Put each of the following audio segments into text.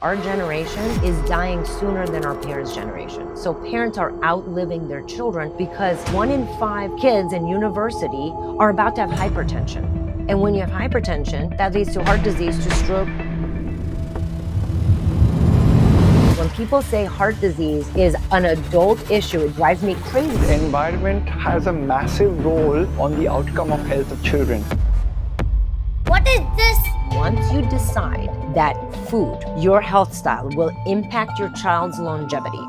Our generation is dying sooner than our parents' generation. So parents are outliving their children because 1 in 5 kids in university are about to have hypertension. And when you have hypertension, that leads to heart disease, to stroke. When people say heart disease is an adult issue, it drives me crazy. The environment has a massive role on the outcome of health of children. What is this? Once you decide that food, your health style, will impact your child's longevity,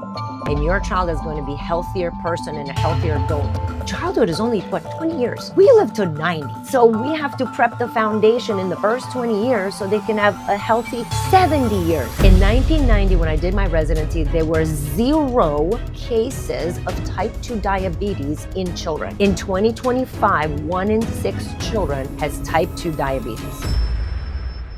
and your child is going to be a healthier person and a healthier adult, childhood is only, 20 years? We live to 90. So we have to prep the foundation in the first 20 years so they can have a healthy 70 years. In 1990, when I did my residency, there were 0 cases of type 2 diabetes in children. In 2025, 1 in 6 children has type 2 diabetes.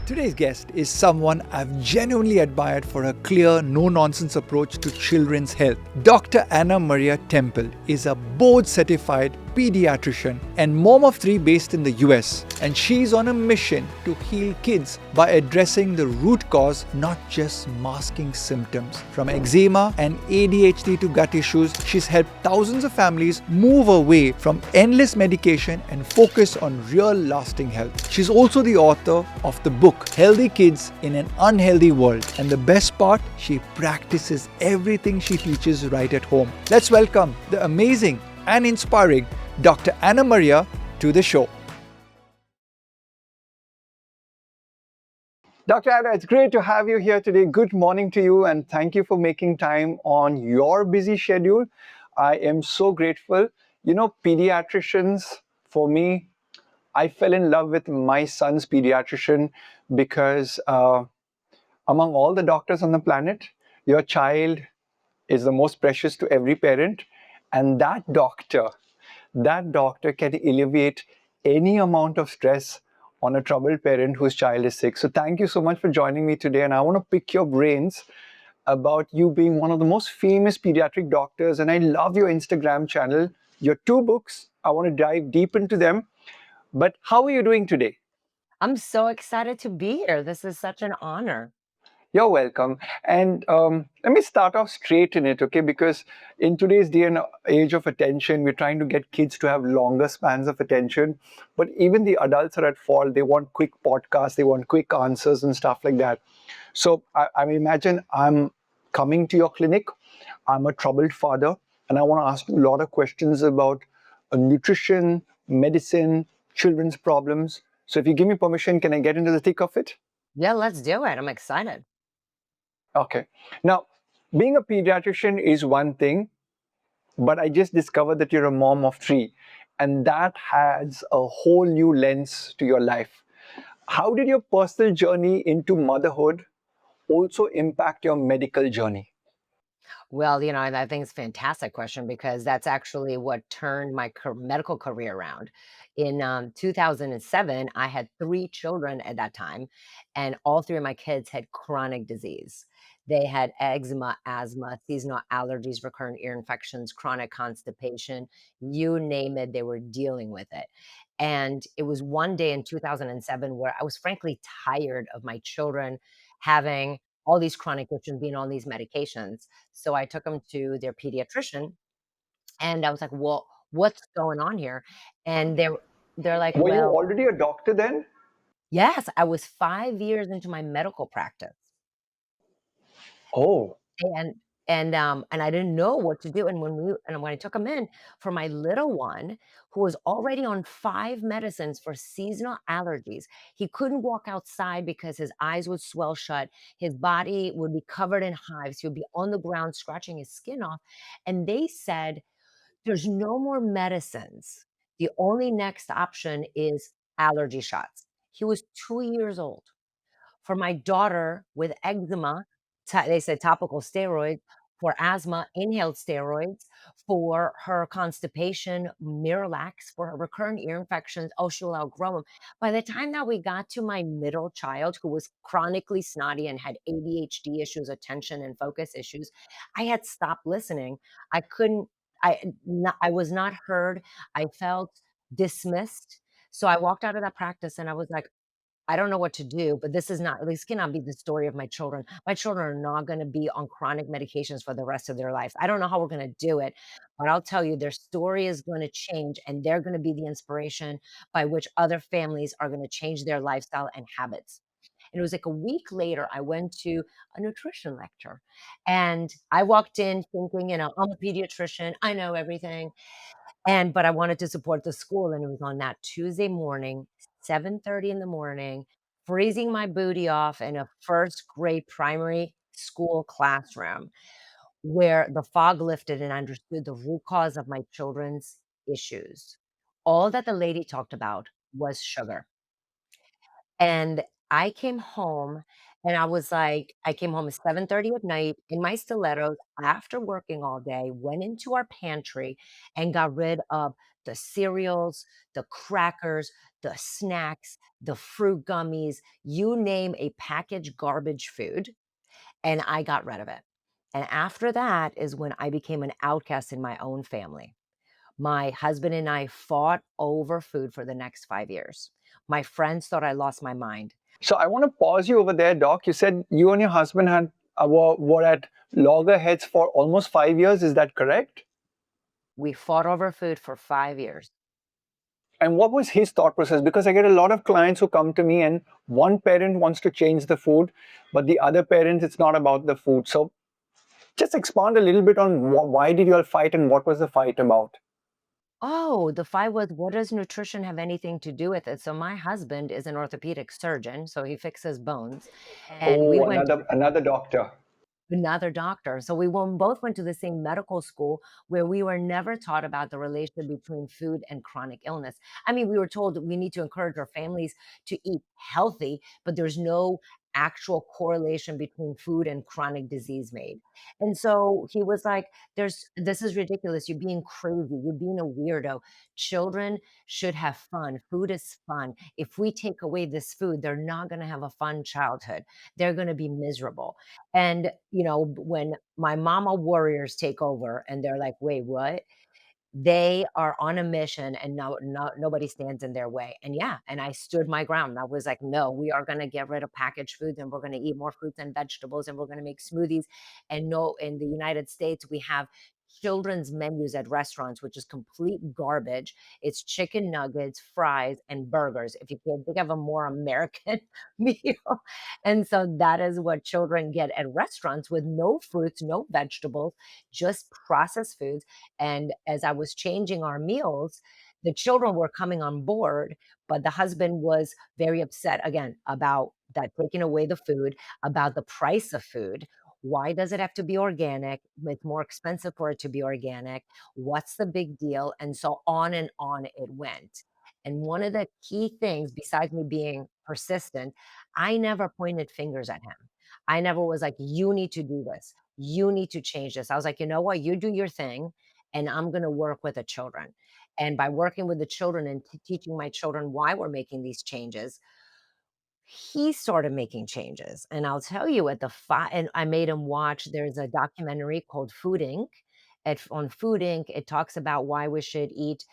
Today's guest is someone I've genuinely admired for her clear, no-nonsense approach to children's health. Dr. Ana Maria Temple is a board-certified pediatrician and mom of 3 based in the US, and she's on a mission to heal kids by addressing the root cause, not just masking symptoms. From eczema and ADHD to gut issues, she's helped thousands of families move away from endless medication and focus on real lasting health. She's also the author of the book Healthy Kids in an Unhealthy World, and the best part, she practices everything she teaches right at home. Let's welcome the amazing and inspiring Dr. Ana Maria to the show. Dr. Ana, it's great to have you here today. Good morning to you, and thank you for making time on your busy schedule. I am so grateful. You know, pediatricians, for me, I fell in love with my son's pediatrician because among all the doctors on the planet, your child is the most precious to every parent, and that doctor can alleviate any amount of stress on a troubled parent whose child is sick. So thank you so much for joining me today, and I want to pick your brains about you being one of the most famous pediatric doctors, and I love your Instagram channel, your 2 books. I want to dive deep into them. But how are you doing today? I'm so excited to be here. This is such an honor. You're welcome. And let me start off straight in it, okay? Because in today's day and age of attention, we're trying to get kids to have longer spans of attention. But even the adults are at fault. They want quick podcasts, they want quick answers and stuff like that. So I imagine I'm coming to your clinic. I'm a troubled father, and I want to ask you a lot of questions about nutrition, medicine, children's problems. So if you give me permission, can I get into the thick of it? Yeah, let's do it. I'm excited. Okay. Now, being a pediatrician is one thing, but I just discovered that you're a mom of 3, and that adds a whole new lens to your life. How did your personal journey into motherhood also impact your medical journey? Well, I think it's a fantastic question because that's actually what turned my medical career around. In 2007, I had 3 children at that time, and all 3 of my kids had chronic disease. They had eczema, asthma, seasonal allergies, recurrent ear infections, chronic constipation, you name it, they were dealing with it. And it was one day in 2007 where I was frankly tired of my children having all these chronic conditions, being on these medications. So I took them to their pediatrician, and I was like, "Well, what's going on here?" And they're like, Were you "Well." already a doctor then? Yes, I was 5 years into my medical practice. Oh, And and I didn't know what to do, and when I took him in for my little one, who was already on 5 medicines for seasonal allergies, he couldn't walk outside because his eyes would swell shut, his body would be covered in hives, he would be on the ground scratching his skin off, and they said, "There's no more medicines. The only next option is allergy shots." He was 2 years old. For my daughter with eczema, they said topical steroids. For asthma, inhaled steroids. For her constipation, Miralax. For her recurrent ear infections, oh, she'll outgrow them. By the time that we got to my middle child, who was chronically snotty and had ADHD issues, attention and focus issues, I had stopped listening. I couldn't, I was not heard. I felt dismissed. So I walked out of that practice and I was like, I don't know what to do, but this cannot be the story of my children. My children are not gonna be on chronic medications for the rest of their lives. I don't know how we're gonna do it, but I'll tell you, their story is gonna change, and they're gonna be the inspiration by which other families are gonna change their lifestyle and habits. And it was like a week later, I went to a nutrition lecture, and I walked in thinking, I'm a pediatrician, I know everything. But I wanted to support the school, and it was on that Tuesday morning, 7:30 in the morning, freezing my booty off in a first grade primary school classroom where the fog lifted and I understood the root cause of my children's issues. All that the lady talked about was sugar. And I came home and I came home at 7:30 at night in my stilettos after working all day, went into our pantry and got rid of the cereals, the crackers, the snacks, the fruit gummies, you name a packaged garbage food, and I got rid of it. And after that is when I became an outcast in my own family. My husband and I fought over food for the next 5 years. My friends thought I lost my mind. So I want to pause you over there, Doc. You said you and your husband were at loggerheads for almost 5 years. Is that correct? We fought over food for 5 years. And what was his thought process? Because I get a lot of clients who come to me and one parent wants to change the food, but the other parent, it's not about the food. So just expand a little bit on why did you all fight and what was the fight about? Oh, the fight was, what does nutrition have anything to do with it? So my husband is an orthopedic surgeon, so he fixes bones, and we Oh, went another doctor. another doctor. So both went to the same medical school where we were never taught about the relation between food and chronic illness. I mean, we were told that we need to encourage our families to eat healthy, but there's no actual correlation between food and chronic disease made. And so he was like, this is ridiculous. You're being crazy. You're being a weirdo. Children should have fun. Food is fun. If we take away this food, they're not going to have a fun childhood. They're going to be miserable. And, when my mama warriors take over and they're like, "Wait, what?" They are on a mission and nobody stands in their way. And yeah, and I stood my ground. I was like, "No, we are gonna get rid of packaged foods and we're gonna eat more fruits and vegetables and we're gonna make smoothies." And no, in the United States, we have children's menus at restaurants, which is complete garbage. It's chicken nuggets, fries, and burgers. If you can think of a more American meal. And so that is what children get at restaurants with no fruits, no vegetables, just processed foods. And as I was changing our meals, the children were coming on board, but the husband was very upset again about that taking away the food, about the price of food. Why does it have to be organic? It's more expensive for it to be organic. What's the big deal? And so on it went. And one of the key things, besides me being persistent, I never pointed fingers at him. I never was like, you need to do this. You need to change this. I was like, you know what? You do your thing and I'm going to work with the children. And by working with the children and teaching my children why we're making these changes, he started making changes. And I'll tell you and I made him watch, there's a documentary called Food Inc. On Food Inc., it talks about why we should eat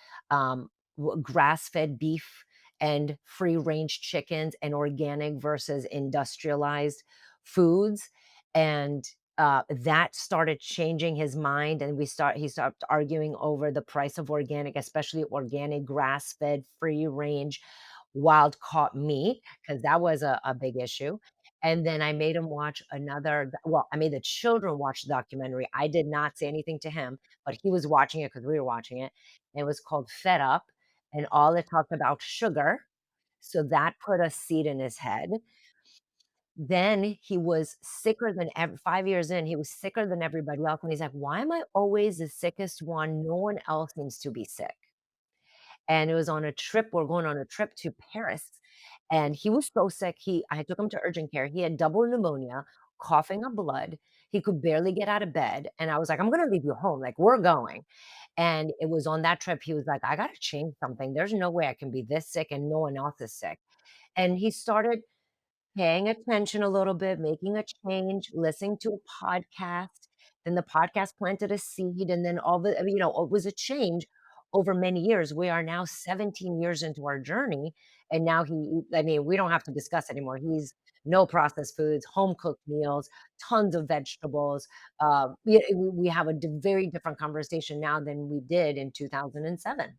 grass fed beef and free range chickens and organic versus industrialized foods. And that started changing his mind, and he stopped arguing over the price of organic, especially organic grass fed free range wild caught meat, because that was a big issue. And then I made him watch I made the children watch the documentary. I did not say anything to him, but he was watching it because we were watching it. And it was called Fed Up, and all it talked about sugar. So that put a seed in his head. Then he was sicker than 5 years in, he was sicker than everybody else, and he's like, "Why am I always the sickest one? No one else seems to be sick." And it was on a trip, we're going on a trip to Paris, and he was so sick, I took him to urgent care, he had double pneumonia, coughing up blood, he could barely get out of bed, and I was like, "I'm gonna leave you home, like, we're going." And it was on that trip, he was like, "I gotta change something, there's no way I can be this sick and no one else is sick." And he started paying attention a little bit, making a change, listening to a podcast, then the podcast planted a seed, and then it was a change over many years. We are now 17 years into our journey, and now I mean, we don't have to discuss anymore. He's no processed foods, home cooked meals, tons of vegetables. We have a very different conversation now than we did in 2007.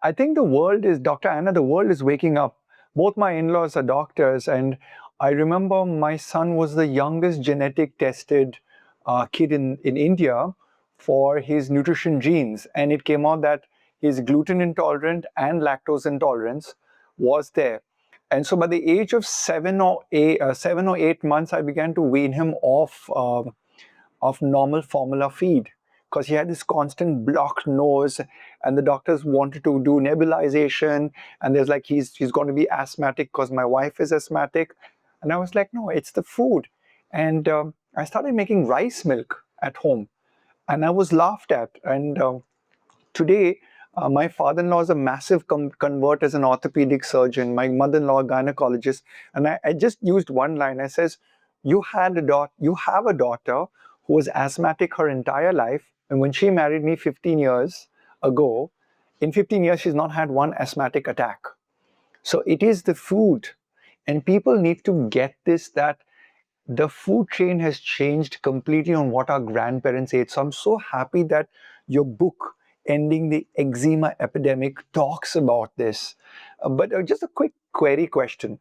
I think the world is, Dr. Anna, the world is waking up. Both my in laws are doctors, and I remember my son was the youngest genetic tested kid in India for his nutrition genes. And it came out that his gluten intolerant and lactose intolerance was there. And so by the age of 7 or 8 months, I began to wean him off normal formula feed because he had this constant blocked nose, and the doctors wanted to do nebulization, and there's like he's going to be asthmatic because my wife is asthmatic. And I was like, no, it's the food. And I started making rice milk at home, and I was laughed at. And today, my father-in-law is a massive convert as an orthopedic surgeon. My mother-in-law, a gynecologist, and I just used one line. I says, "You you have a daughter who was asthmatic her entire life, and when she married me 15 years ago, in 15 years she's not had one asthmatic attack." So it is the food, and people need to get this that the food chain has changed completely on what our grandparents ate. So I'm so happy that your book, Ending the Eczema Epidemic, talks about this. But just a quick query question.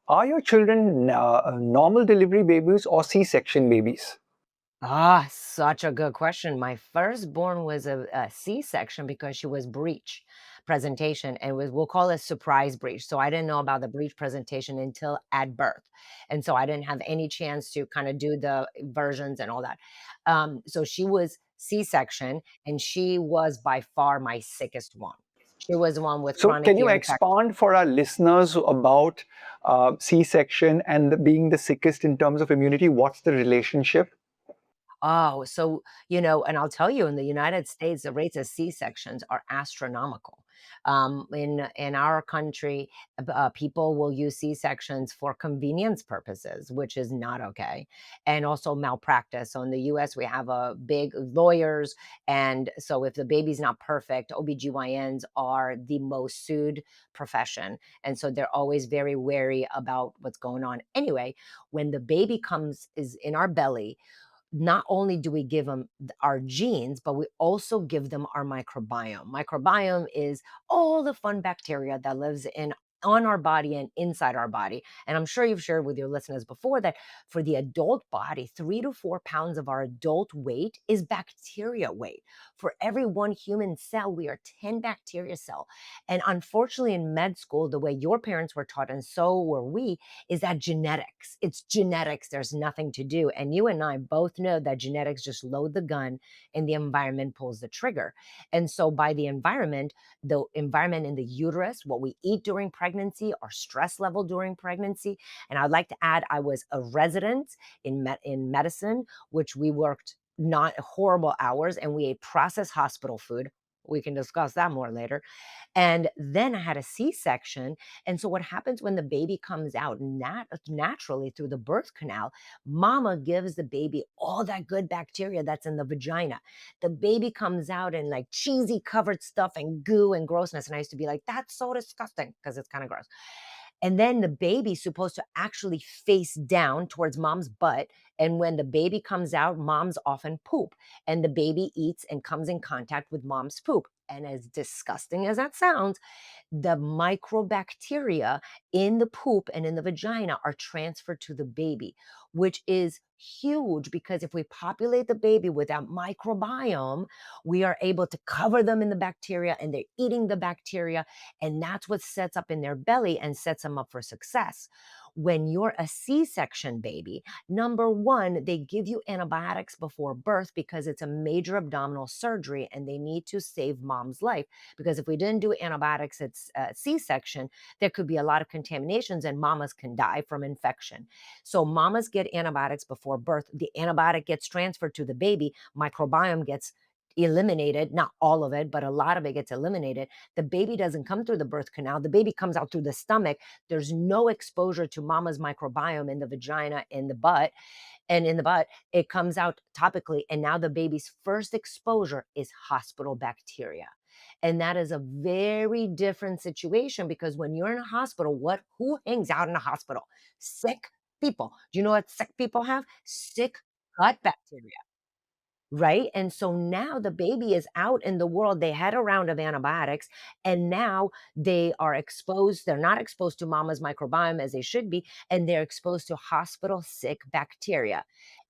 Are your children normal delivery babies or C-section babies? Ah, such a good question. My firstborn was a C-section because she was breech presentation, and we'll call it surprise breech. So I didn't know about the breech presentation until at birth. And so I didn't have any chance to kind of do the versions and all that. So she was C-section, and she was by far my sickest one. She was the one with So chronic can you ear infection. expand for our listeners about C-section and being the sickest in terms of immunity? What's the relationship? Oh, so, and I'll tell you, in the United States, the rates of C-sections are astronomical. In our country, people will use C-sections for convenience purposes, which is not okay, and also malpractice. So in the US, we have a big lawyers, and so if the baby's not perfect, OBGYNs are the most sued profession, and so they're always very wary about what's going on. Anyway, when the baby is in our belly, not only do we give them our genes, but we also give them our microbiome. Microbiome is all the fun bacteria that lives in on our body and inside our body. And I'm sure you've shared with your listeners before that for the adult body, 3 to 4 pounds of our adult weight is bacteria weight. For every one human cell, we are 10 bacteria cell. And unfortunately, in med school, the way your parents were taught, and so were we, is that genetics. It's genetics. There's nothing to do. And you and I both know that genetics just load the gun and the environment pulls the trigger. And so by the environment in the uterus, what we eat during pregnancy, our stress level during pregnancy. And I'd like to add, I was a resident in medicine, which we worked not horrible hours and we ate processed hospital food. We can discuss that more later. And then I had a C-section. And so what happens when the baby comes out naturally through the birth canal, mama gives the baby all that good bacteria that's in the vagina. The baby comes out in like cheesy covered stuff and goo and grossness. And I used to be like, that's so disgusting because it's kind of gross. And then the baby's supposed to actually face down towards mom's butt. And when the baby comes out, moms often poop, and the baby eats and comes in contact with mom's poop. And as disgusting as that sounds, the microbacteria in the poop and in the vagina are transferred to the baby, which is huge because if we populate the baby with that microbiome, we are able to cover them in the bacteria and they're eating the bacteria. And that's what sets up in their belly and sets them up for success. When you're a C-section baby, number one, they give you antibiotics before birth because it's a major abdominal surgery and they need to save mom's life. Because if we didn't do antibiotics at C-section, there could be a lot of contaminations and mamas can die from infection. So mamas get antibiotics before birth. The antibiotic gets transferred to the baby. Microbiome gets eliminated, not all of it, but a lot of it gets eliminated. The baby doesn't come through the birth canal. The baby comes out through the stomach. There's no exposure to mama's microbiome in the vagina, in the butt. and in the butt, it comes out topically. And now the baby's first exposure is hospital bacteria. And that is a very different situation because when you're in a hospital, who hangs out in a hospital? Sick people. Do you know what sick people have? Sick gut bacteria. Right? And so now the baby is out in the world. They had a round of antibiotics and now they are exposed. They're not exposed to mama's microbiome as they should be, and they're exposed to hospital sick bacteria.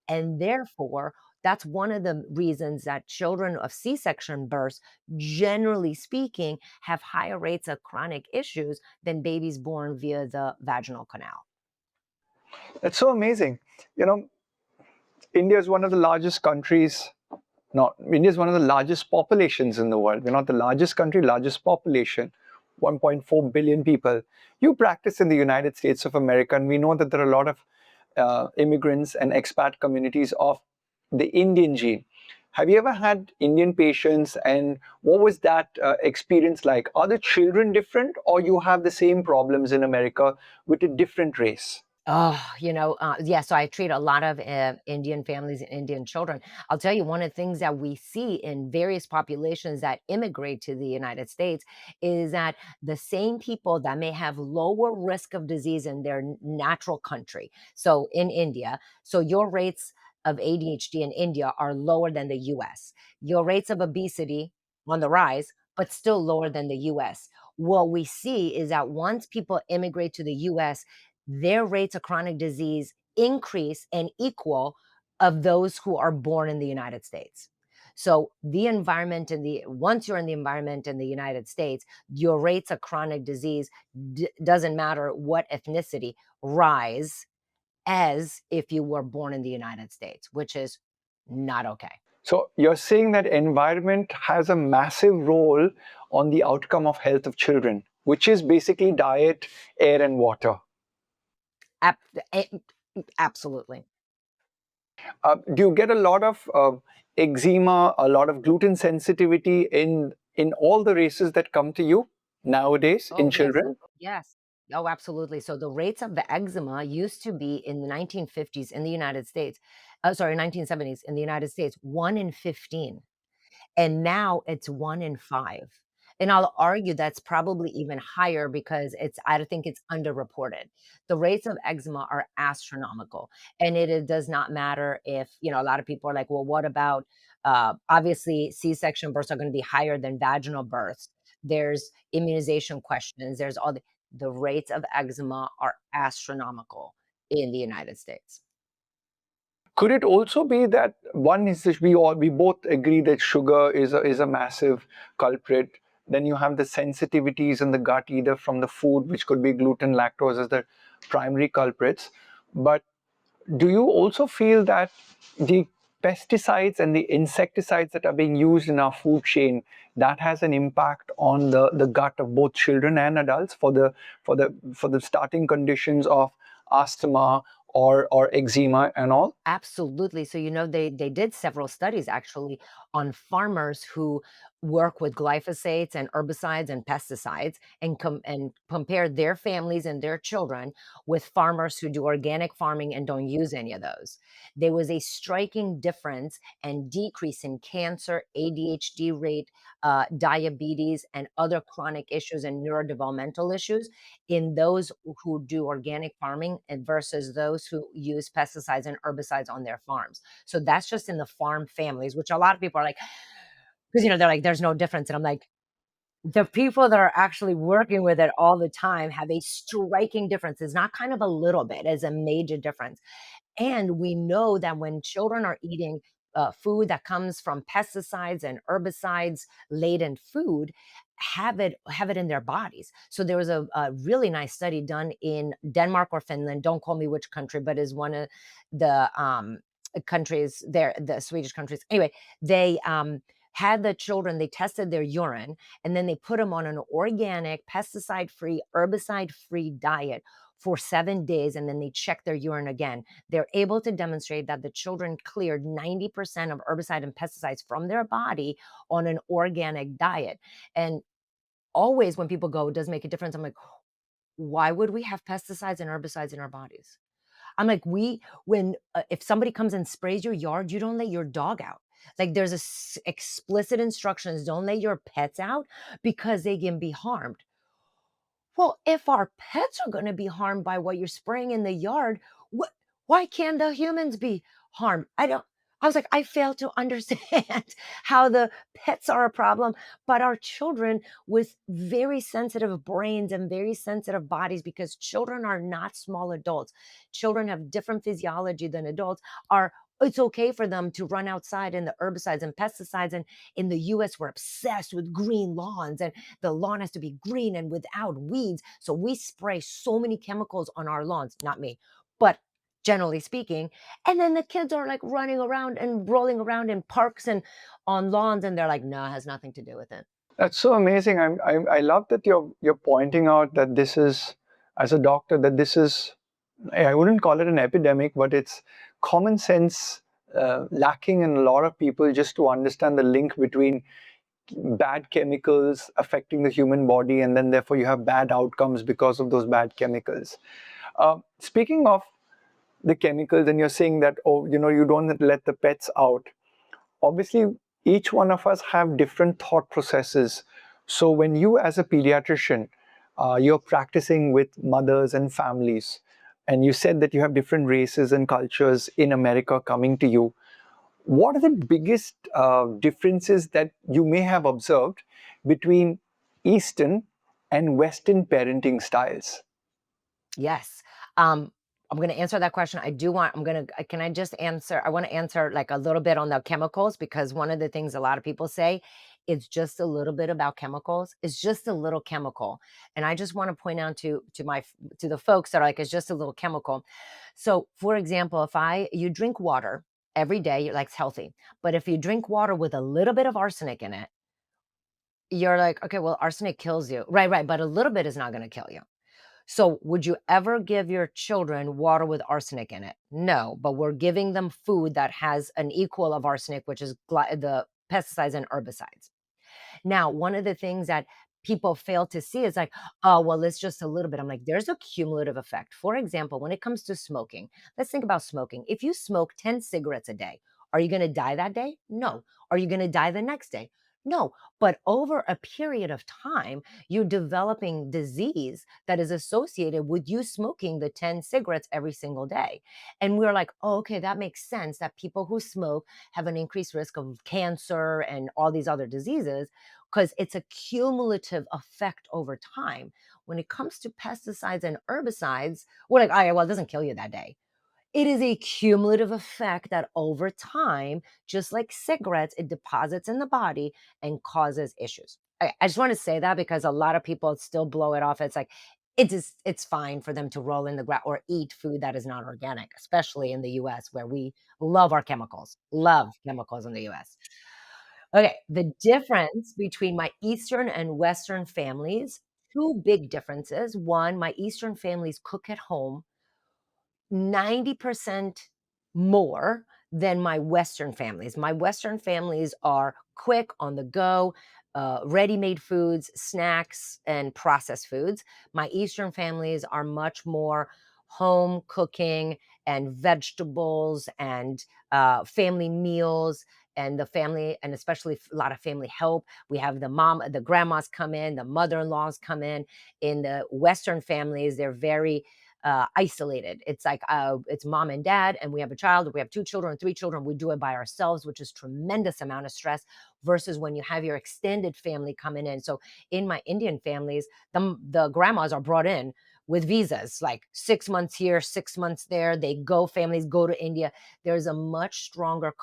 And therefore, that's one of the reasons that children of C-section births, generally speaking, have higher rates of chronic issues than babies born via the vaginal canal. It's so amazing. You know, India is one of the largest countries. No, India is one of the largest populations in the world. We're not the largest country, largest population, 1.4 billion people. You practice in the United States of America, and we know that there are a lot of immigrants and expat communities of the Indian gene. Have you ever had Indian patients, and what was that experience like? Are the children different, or you have the same problems in America with a different race? Oh, yeah, so I treat a lot of Indian families and Indian children. I'll tell you, one of the things that we see in various populations that immigrate to the United States is that the same people that may have lower risk of disease in their natural country. So in India, so your rates of ADHD in India are lower than the US. Your rates of obesity on the rise, but still lower than the US. What we see is that once people immigrate to the US, their rates of chronic disease increase and equal of those who are born in the United States. So the environment in the once you're in the environment in the United States, your rates of chronic disease doesn't matter what ethnicity rise as if you were born in the United States, which is not okay. So you're saying that environment has a massive role on the outcome of health of children, which is basically diet, air, and water. Ab- a- Absolutely. Do you get a lot of eczema, a lot of gluten sensitivity in all the races that come to you nowadays in Oh, yes. children? Yes. Oh, absolutely. So the rates of the eczema used to be in the 1950s in the United States, sorry, 1970s in the United States, 1 in 15. And now it's 1 in 5. And I'll argue that's probably even higher because I think it's underreported. The rates of eczema are astronomical, and it does not matter if, a lot of people are like, "Well, what about" obviously, C-section births are gonna be higher than vaginal births. There's immunization questions, there's all the rates of eczema are astronomical in the United States. Could it also be that one is that we both agree that sugar is a massive culprit. Then you have the sensitivities in the gut, either from the food, which could be gluten, lactose, as the primary culprits. But do you also feel that the pesticides and the insecticides that are being used in our food chain, that has an impact on the gut of both children and adults for the starting conditions of asthma or eczema and all? Absolutely. So, they did several studies actually on farmers who work with glyphosates and herbicides and pesticides and compare their families and their children with farmers who do organic farming and don't use any of those. There was a striking difference and decrease in cancer, ADHD rate, diabetes, and other chronic issues and neurodevelopmental issues in those who do organic farming and versus those who use pesticides and herbicides on their farms. So that's just in the farm families, which a lot of people are like, because they're like, there's no difference. And I'm like, the people that are actually working with it all the time have a striking difference. It's not kind of a little bit, it's a major difference. And we know that when children are eating food that comes from pesticides and herbicides laden food, have it in their bodies. So there was a really nice study done in Denmark or Finland. Don't call me which country, but is one of the countries there, the Swedish countries. Anyway, they had the children, they tested their urine, and then they put them on an organic, pesticide free, herbicide free diet for 7 days, and then they check their urine again. They're able to demonstrate that the children cleared 90% of herbicide and pesticides from their body on an organic diet. And always when people go, "It does make a difference," I'm like, why would we have pesticides and herbicides in our bodies? I'm like, if somebody comes and sprays your yard, you don't let your dog out. Like there's explicit instructions, don't let your pets out because they can be harmed. Well, if our pets are going to be harmed by what you're spraying in the yard, what, why can't the humans be harmed? I was like, I fail to understand how the pets are a problem, but our children with very sensitive brains and very sensitive bodies, because children are not small adults. Children have different physiology than adults are. It's okay for them to run outside in the herbicides and pesticides. And in the US, we're obsessed with green lawns, and the lawn has to be green and without weeds. So we spray so many chemicals on our lawns, not me, but generally speaking. And then the kids are like running around and rolling around in parks and on lawns, and they're like, no, it has nothing to do with it. That's so amazing. I love that you're pointing out that this is, as a doctor, that this is, I wouldn't call it an epidemic, but it's common sense lacking in a lot of people just to understand the link between bad chemicals affecting the human body, and then therefore you have bad outcomes because of those bad chemicals. Speaking of the chemicals, and you're saying that, oh, you don't let the pets out. Obviously, each one of us have different thought processes. So when you, as a pediatrician, you're practicing with mothers and families, and you said that you have different races and cultures in America coming to you, what are the biggest differences that you may have observed between Eastern and Western parenting styles? Yes. I'm going to answer that question. Can I just answer? I want to answer like a little bit on the chemicals, because one of the things a lot of people say, it's just a little bit about chemicals. It's just a little chemical. And I just want to point out to the folks that are like, it's just a little chemical. So for example, you drink water every day, you're like, it's healthy. But if you drink water with a little bit of arsenic in it, you're like, okay, well, arsenic kills you. Right, right. But a little bit is not going to kill you. So, would you ever give your children water with arsenic in it? No, but we're giving them food that has an equal of arsenic, which is the pesticides and herbicides. Now, one of the things that people fail to see is like, oh, well, it's just a little bit. I'm like, there's a cumulative effect. For example, when it comes to smoking, let's think about smoking. If you smoke 10 cigarettes a day, are you going to die that day? No. Are you going to die the next day? No. But over a period of time, you're developing disease that is associated with you smoking the 10 cigarettes every single day. And we're like, oh, okay, that makes sense that people who smoke have an increased risk of cancer and all these other diseases, because it's a cumulative effect over time. When it comes to pesticides and herbicides, we're like, oh, yeah, well, it doesn't kill you that day. It is a cumulative effect that over time, just like cigarettes, it deposits in the body and causes issues. I just want to say that because a lot of people still blow it off. It's like, it's fine for them to roll in the ground or eat food that is not organic, especially in the US, where we love chemicals in the US. Okay, the difference between my Eastern and Western families, two big differences. One, my Eastern families cook at home 90% more than my Western families. My Western families are quick, on the go, ready-made foods, snacks, and processed foods. My Eastern families are much more home cooking and vegetables and family meals, and the family, and especially a lot of family help. We have the grandmas come in, the mother-in-laws come in. In the Western families, they're very isolated. It's like it's mom and dad, and we have a child. If we have two children, three children, we do it by ourselves, which is tremendous amount of stress. Versus when you have your extended family coming in. So in my Indian families, the grandmas are brought in with visas, like 6 months here, 6 months there. Families go to India. There's a much stronger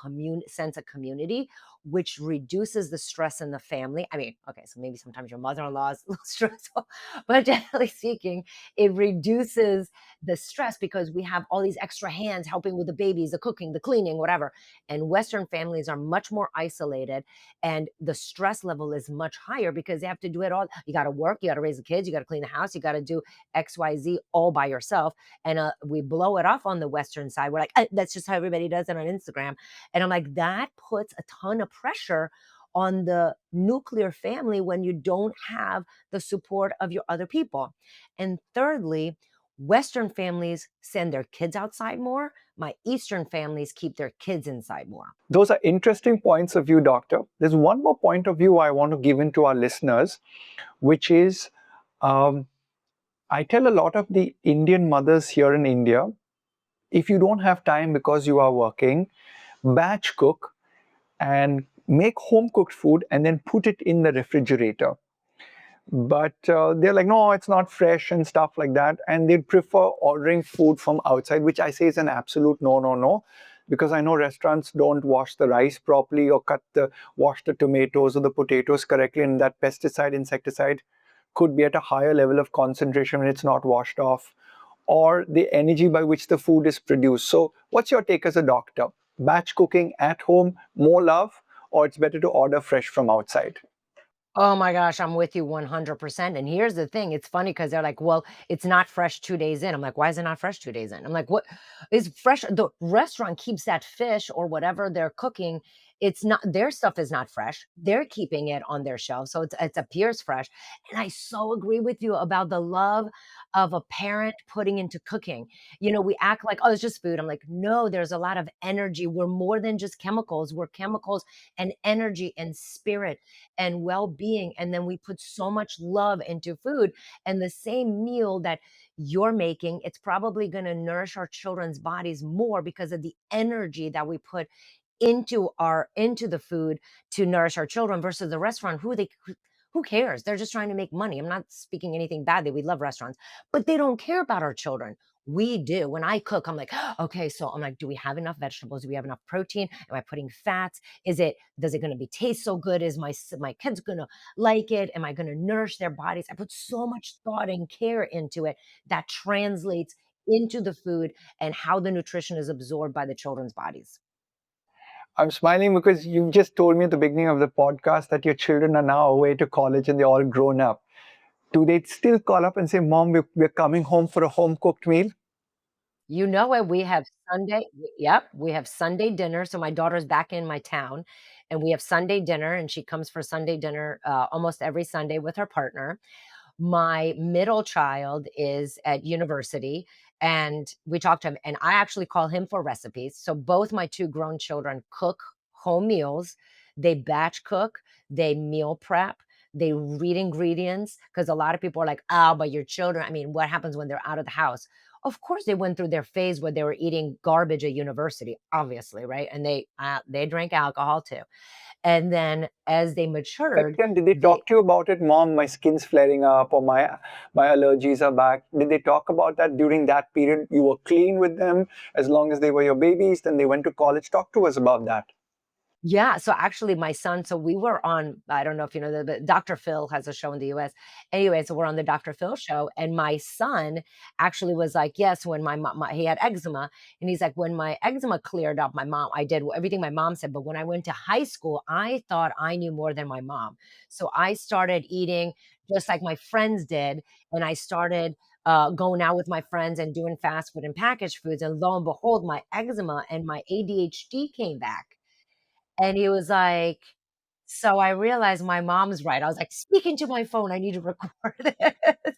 sense of community, which reduces the stress in the family. I mean, okay, so maybe sometimes your mother-in-law is a little stressful, but generally speaking, it reduces the stress because we have all these extra hands helping with the babies, the cooking, the cleaning, whatever. And Western families are much more isolated, and the stress level is much higher because they have to do it all. You got to work, you got to raise the kids, you got to clean the house, you got to do XYZ all by yourself. And we blow it off on the Western side. We're like, that's just how everybody does it on Instagram. And I'm like, that puts a ton of pressure on the nuclear family when you don't have the support of your other people. And thirdly, Western families send their kids outside more. My Eastern families keep their kids inside more. Those are interesting points of view, doctor. There's one more point of view I want to give in to our listeners, which is I tell a lot of the Indian mothers here in India, if you don't have time because you are working, batch cook and make home cooked food and then put it in the refrigerator. But they're like, no, it's not fresh and stuff like that. And they'd prefer ordering food from outside, which I say is an absolute no, no, no. Because I know restaurants don't wash the rice properly or wash the tomatoes or the potatoes correctly. And that pesticide, insecticide could be at a higher level of concentration when it's not washed off, or the energy by which the food is produced. So what's your take as a doctor? Batch cooking at home, more love, or it's better to order fresh from outside? Oh my gosh, I'm with you 100%. And here's the thing, it's funny because they're like, "Well, it's not fresh 2 days in." I'm like, "Why is it not fresh 2 days in?" I'm like, "What is fresh?" The restaurant keeps that fish or whatever they're cooking. It's not their stuff is not fresh. They're keeping it on their shelf, so it appears fresh. And I so agree with you about the love of a parent putting into cooking. We act like, "Oh, it's just food." I'm like, "No, there's a lot of energy. We're more than just chemicals. We're chemicals and energy and spirit and well-being, and then we put so much love into food, and the same meal that you're making, it's probably going to nourish our children's bodies more because of the energy that we put into the food to nourish our children versus the restaurant who cares? They're just trying to make money. I'm not speaking anything badly. We love restaurants, but they don't care about our children. We do. When I cook, I'm like, okay, so I'm like, do we have enough vegetables? Do we have enough protein? Am I putting fats? Does it going to be taste so good? Is my kids going to like it? Am I going to nourish their bodies? I put so much thought and care into it that translates into the food and how the nutrition is absorbed by the children's bodies. I'm smiling because you just told me at the beginning of the podcast that your children are now away to college and they're all grown up. Do they still call up and say, Mom, we're coming home for a home cooked meal? You know it, we have yep, we have Sunday dinner, so my daughter's back in my town, and we have Sunday dinner, and she comes for Sunday dinner, almost every Sunday with her partner. My middle child is at university, and we talk to him, and I actually call him for recipes. So both my 2 grown children cook home meals. They batch cook, they meal prep, they read ingredients. Because a lot of people are like, "Oh, but your children," I mean, what happens when they're out of the house? Of course, they went through their phase where they were eating garbage at university, obviously, right? And they drank alcohol too. And then as they matured, Second, did they they talk to you about it? Mom, my skin's flaring up or my allergies are back. Did they talk about that during that period? You were clean with them as long as they were your babies, then they went to college. Talk to us about that. Yeah, so actually my son so we were on I don't know if you know that, but Dr. Phil has a show in the US. Anyway, so we're on the Dr. Phil show, and my son actually was like, "Yes, when he had eczema," and he's like, "When my eczema cleared up, my mom I did everything my mom said, but when I went to high school, I thought I knew more than my mom. So I started eating just like my friends did, and I started going out with my friends and doing fast food and packaged foods, and lo and behold, my eczema and my ADHD came back." And he was like, "So I realized my mom's right." I was like, "Speaking to my phone, I need to record this."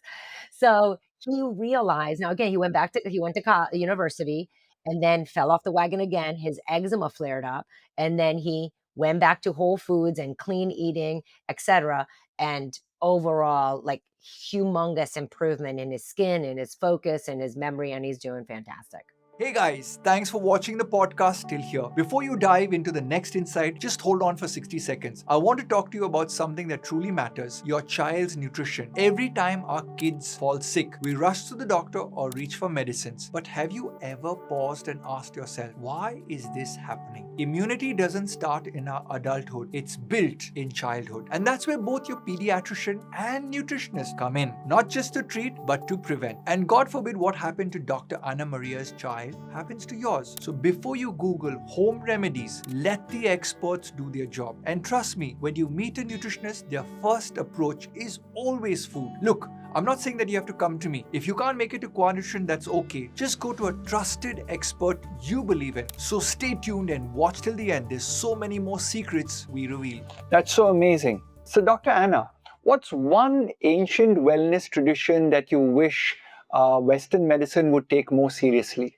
So he realized now again, he went to university and then fell off the wagon again. His eczema flared up, and then he went back to whole foods and clean eating, etcetera, and overall, like, humongous improvement in his skin, in his focus, in his memory, and he's doing fantastic. Hey guys, thanks for watching the podcast till here. Before you dive into the next insight, just hold on for 60 seconds. I want to talk to you about something that truly matters, your child's nutrition. Every time our kids fall sick, we rush to the doctor or reach for medicines. But have you ever paused and asked yourself, why is this happening? Immunity doesn't start in our adulthood, it's built in childhood. And that's where both your pediatrician and nutritionist come in, not just to treat, but to prevent. And God forbid what happened to Dr. Ana Maria's child happens to yours. So before you Google home remedies, let the experts do their job. And trust me, when you meet a nutritionist, their first approach is always food. Look, I'm not saying that you have to come to me. If you can't make it to Nutrition, that's okay. Just go to a trusted expert you believe in. So stay tuned and watch till the end. There's so many more secrets we reveal. That's so amazing. So, Dr. Anna, what's one ancient wellness tradition that you wish Western medicine would take more seriously?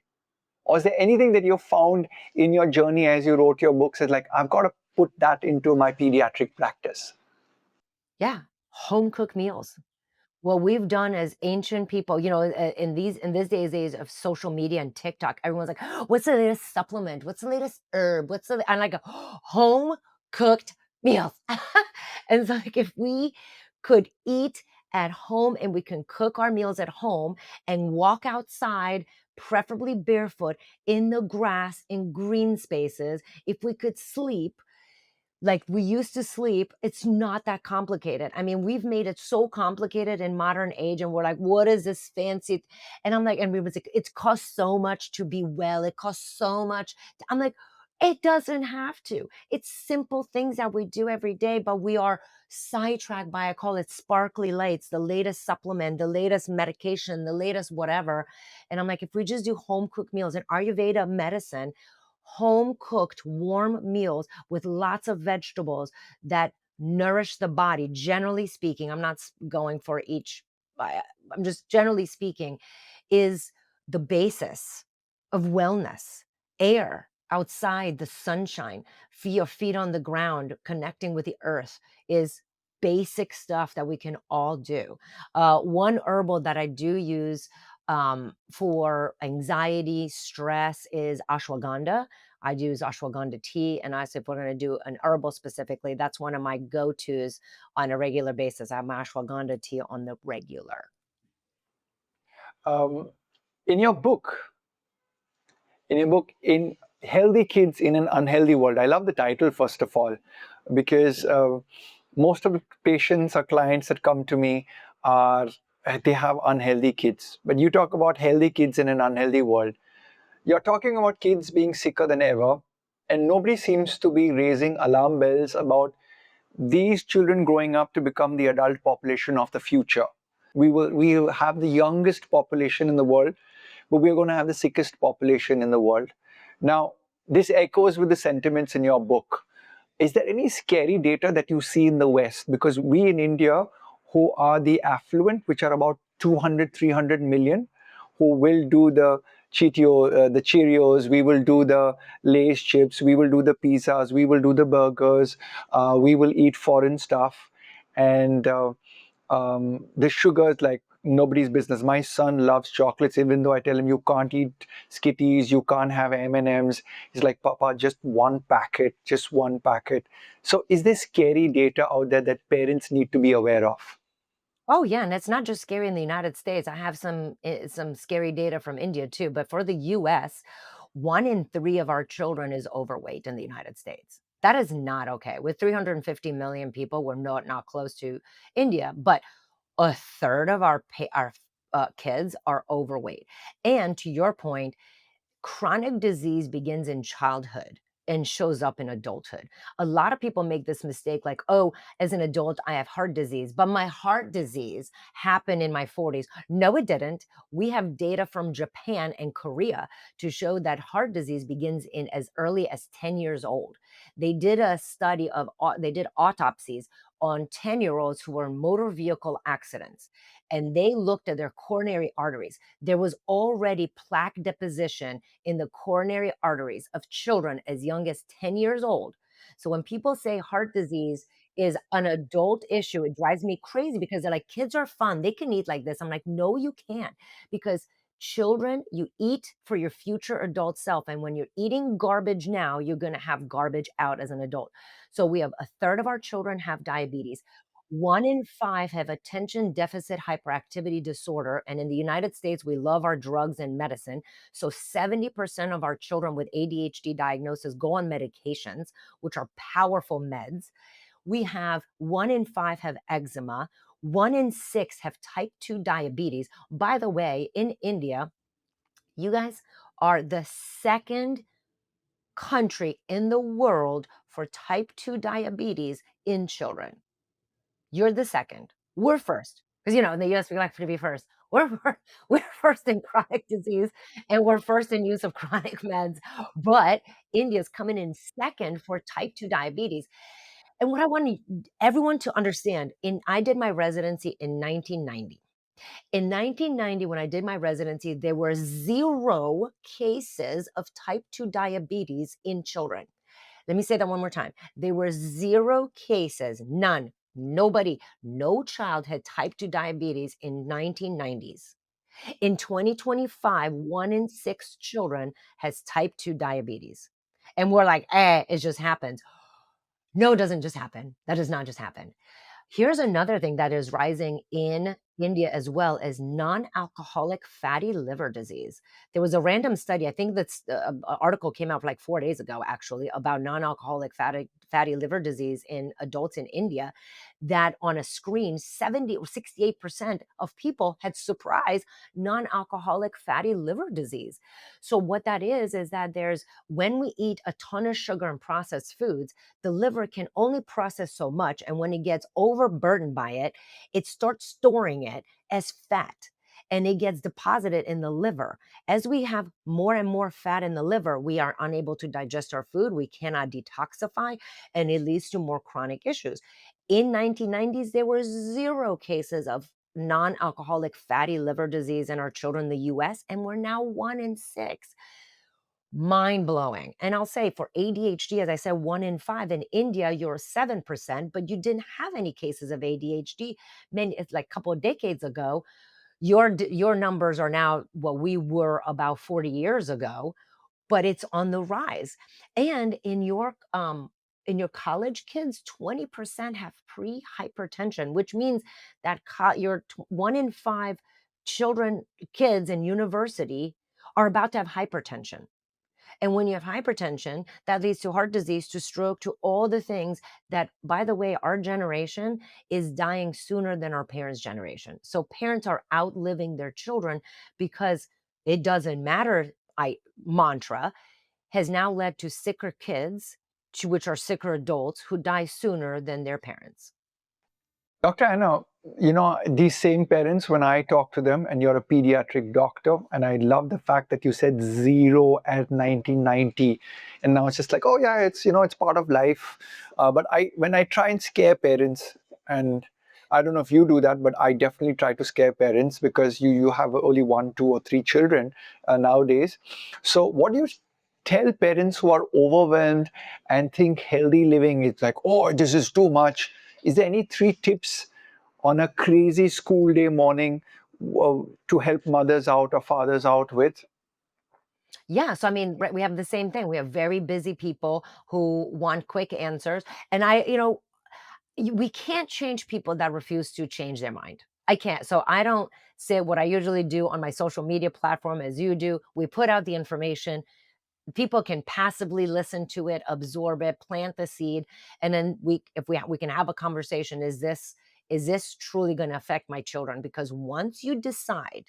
Or is there anything that you found in your journey as you wrote your books as like, I've got to put that into my pediatric practice? Yeah, home cooked meals. What we've done as ancient people, in this days of social media and TikTok, everyone's like, "What's the latest supplement? What's the latest herb? What's the" I'm like, "Home cooked meals." And so, like, if we could eat at home and we can cook our meals at home and walk outside, preferably barefoot, in the grass, in green spaces, if we could sleep like we used to sleep, it's not that complicated. I mean, we've made it so complicated in modern age, and we're like, "What is this fancy?" And I'm like, and we was like, "It costs so much to be well. It costs so much." I'm like, "It doesn't have to. It's simple things that we do every day, but we are sidetracked by, I call it sparkly lights, the latest supplement, the latest medication, the latest whatever." And I'm like, if we just do home cooked meals and Ayurveda medicine, home cooked warm meals with lots of vegetables that nourish the body, generally speaking, I'm not going for each, I'm just generally speaking, is the basis of wellness. Air outside, the sunshine, your feet on the ground, connecting with the earth is basic stuff that we can all do. One herbal that I do use for anxiety, stress is ashwagandha. I use ashwagandha tea, and I said, if we're going to do an herbal specifically, that's one of my go-tos on a regular basis. I have my ashwagandha tea on the regular. Um, in your book, in Healthy Kids in an Unhealthy World, I love the title, first of all, because most of the patients or clients that come to me are they have unhealthy kids. But you talk about healthy kids in an unhealthy world. You're talking about kids being sicker than ever, and nobody seems to be raising alarm bells about these children growing up to become the adult population of the future. We will have the youngest population in the world, but we're going to have the sickest population in the world. Now, this echoes with the sentiments in your book. Is there any scary data that you see in the West? Because we in India, who are the affluent, which are about 200, 300 million, who will do the Cheerios, we will do the Lay's chips, we will do the pizzas, we will do the burgers, we will eat foreign stuff, and the sugars like nobody's business. My son loves chocolates, even though I tell him you can't eat Skitties, you can't have M&Ms. He's like, Papa, just one packet, just one packet. So, is there scary data out there that parents need to be aware of? Oh yeah, and it's not just scary in the United States. I have some scary data from India too, but for the US, 1 in 3 of our children is overweight in the United States. That is not okay. With 350 million people, we're not close to India, but a third of our kids are overweight. And to your point, chronic disease begins in childhood and shows up in adulthood. A lot of people make this mistake like, oh, as an adult, I have heart disease, but my heart disease happened in my 40s. No, it didn't. We have data from Japan and Korea to show that heart disease begins in as early as 10 years old. They did a study they did autopsies on 10-year-olds who were in motor vehicle accidents, and they looked at their coronary arteries. There was already plaque deposition in the coronary arteries of children as young as 10 years old. So when people say heart disease is an adult issue, it drives me crazy because they're like, kids are fun. They can eat like this. I'm like, no, you can't. Because children, you eat for your future adult self. And when you're eating garbage now, you're going to have garbage out as an adult. So we have a third of our children have diabetes. 1 in 5 have attention deficit hyperactivity disorder. And in the United States, we love our drugs and medicine. So 70% of our children with ADHD diagnosis go on medications, which are powerful meds. We have 1 in 5 have eczema. 1 in 6 have type 2 diabetes. By the way, in India, you guys are the second country in the world for type 2 diabetes in children. You're the second. We're first. Because, in the US, we like to be first. We're first in chronic disease, and we're first in use of chronic meds, but India's coming in second for type 2 diabetes. And what I want everyone to understand, I did my residency in 1990. In 1990, when I did my residency, there were 0 cases of type 2 diabetes in children. Let me say that one more time. There were 0 cases, none, nobody, no child had type 2 diabetes in 1990s. In 2025, 1 in 6 children has type 2 diabetes. And we're like, it just happens. No, it doesn't just happen. That does not just happen. Here's another thing that is rising in India as well as non-alcoholic fatty liver disease. There was a random study, I think that's article came out like 4 days ago actually about non-alcoholic fatty liver disease in adults in India that on a screen 70 or 68% of people had surprised non-alcoholic fatty liver disease. So what that is that there's when we eat a ton of sugar and processed foods, the liver can only process so much. And when it gets overburdened by it, it starts storing it as fat and it gets deposited in the liver. As we have more and more fat in the liver, we are unable to digest our food. We cannot detoxify, and it leads to more chronic issues. In 1990s, there were 0 cases of non-alcoholic fatty liver disease in our children in the US, and we're now 1 in 6. Mind blowing. And I'll say for ADHD, as I said, 1 in 5 in India, you're 7%, but you didn't have any cases of ADHD. It's like a couple of decades ago. Your numbers are now what we were about 40 years ago, but it's on the rise. And in your college kids, 20% have pre-hypertension, which means that your 1 in 5 kids in university are about to have hypertension. And when you have hypertension, that leads to heart disease, to stroke, to all the things that, by the way, our generation is dying sooner than our parents' generation. So parents are outliving their children because it doesn't matter. Mantra has now led to sicker kids, which are sicker adults who die sooner than their parents. Dr. Anna, these same parents, when I talk to them, and you're a pediatric doctor, and I love the fact that you said 0 at 1990, and now it's just like, oh yeah, it's part of life. But when I try and scare parents, and I don't know if you do that, but I definitely try to scare parents because you have only 1, 2, or 3 children nowadays. So what do you tell parents who are overwhelmed and think healthy living is like, oh, this is too much? Is there any 3 tips on a crazy school day morning to help mothers out or fathers out with? Yeah, so I mean, we have the same thing. We have very busy people who want quick answers. And we can't change people that refuse to change their mind. I can't. So I don't say what I usually do on my social media platform as you do. We put out the information. People can passively listen to it, absorb it, plant the seed, and then we can have a conversation. Is this truly going to affect my children? Because once you decide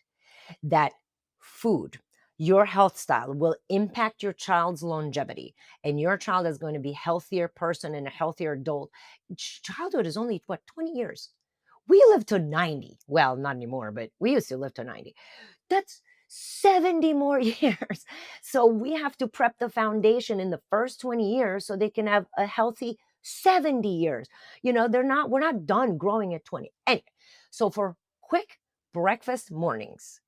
that food, your health style will impact your child's longevity, and your child is going to be a healthier person and a healthier adult. Childhood is only what, 20 years. We live to 90. Well, not anymore, but we used to live to 90. That's 70 more years. So we have to prep the foundation in the first 20 years so they can have a healthy 70 years. We're not done growing at 20. Anyway, so for quick breakfast mornings,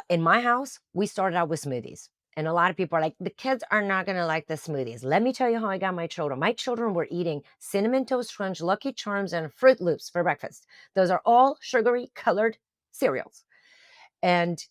in my house, we started out with smoothies. And a lot of people are like, the kids are not going to like the smoothies. Let me tell you how I got my children. My children were eating Cinnamon Toast Crunch, Lucky Charms, and Fruit Loops for breakfast. Those are all sugary colored cereals. And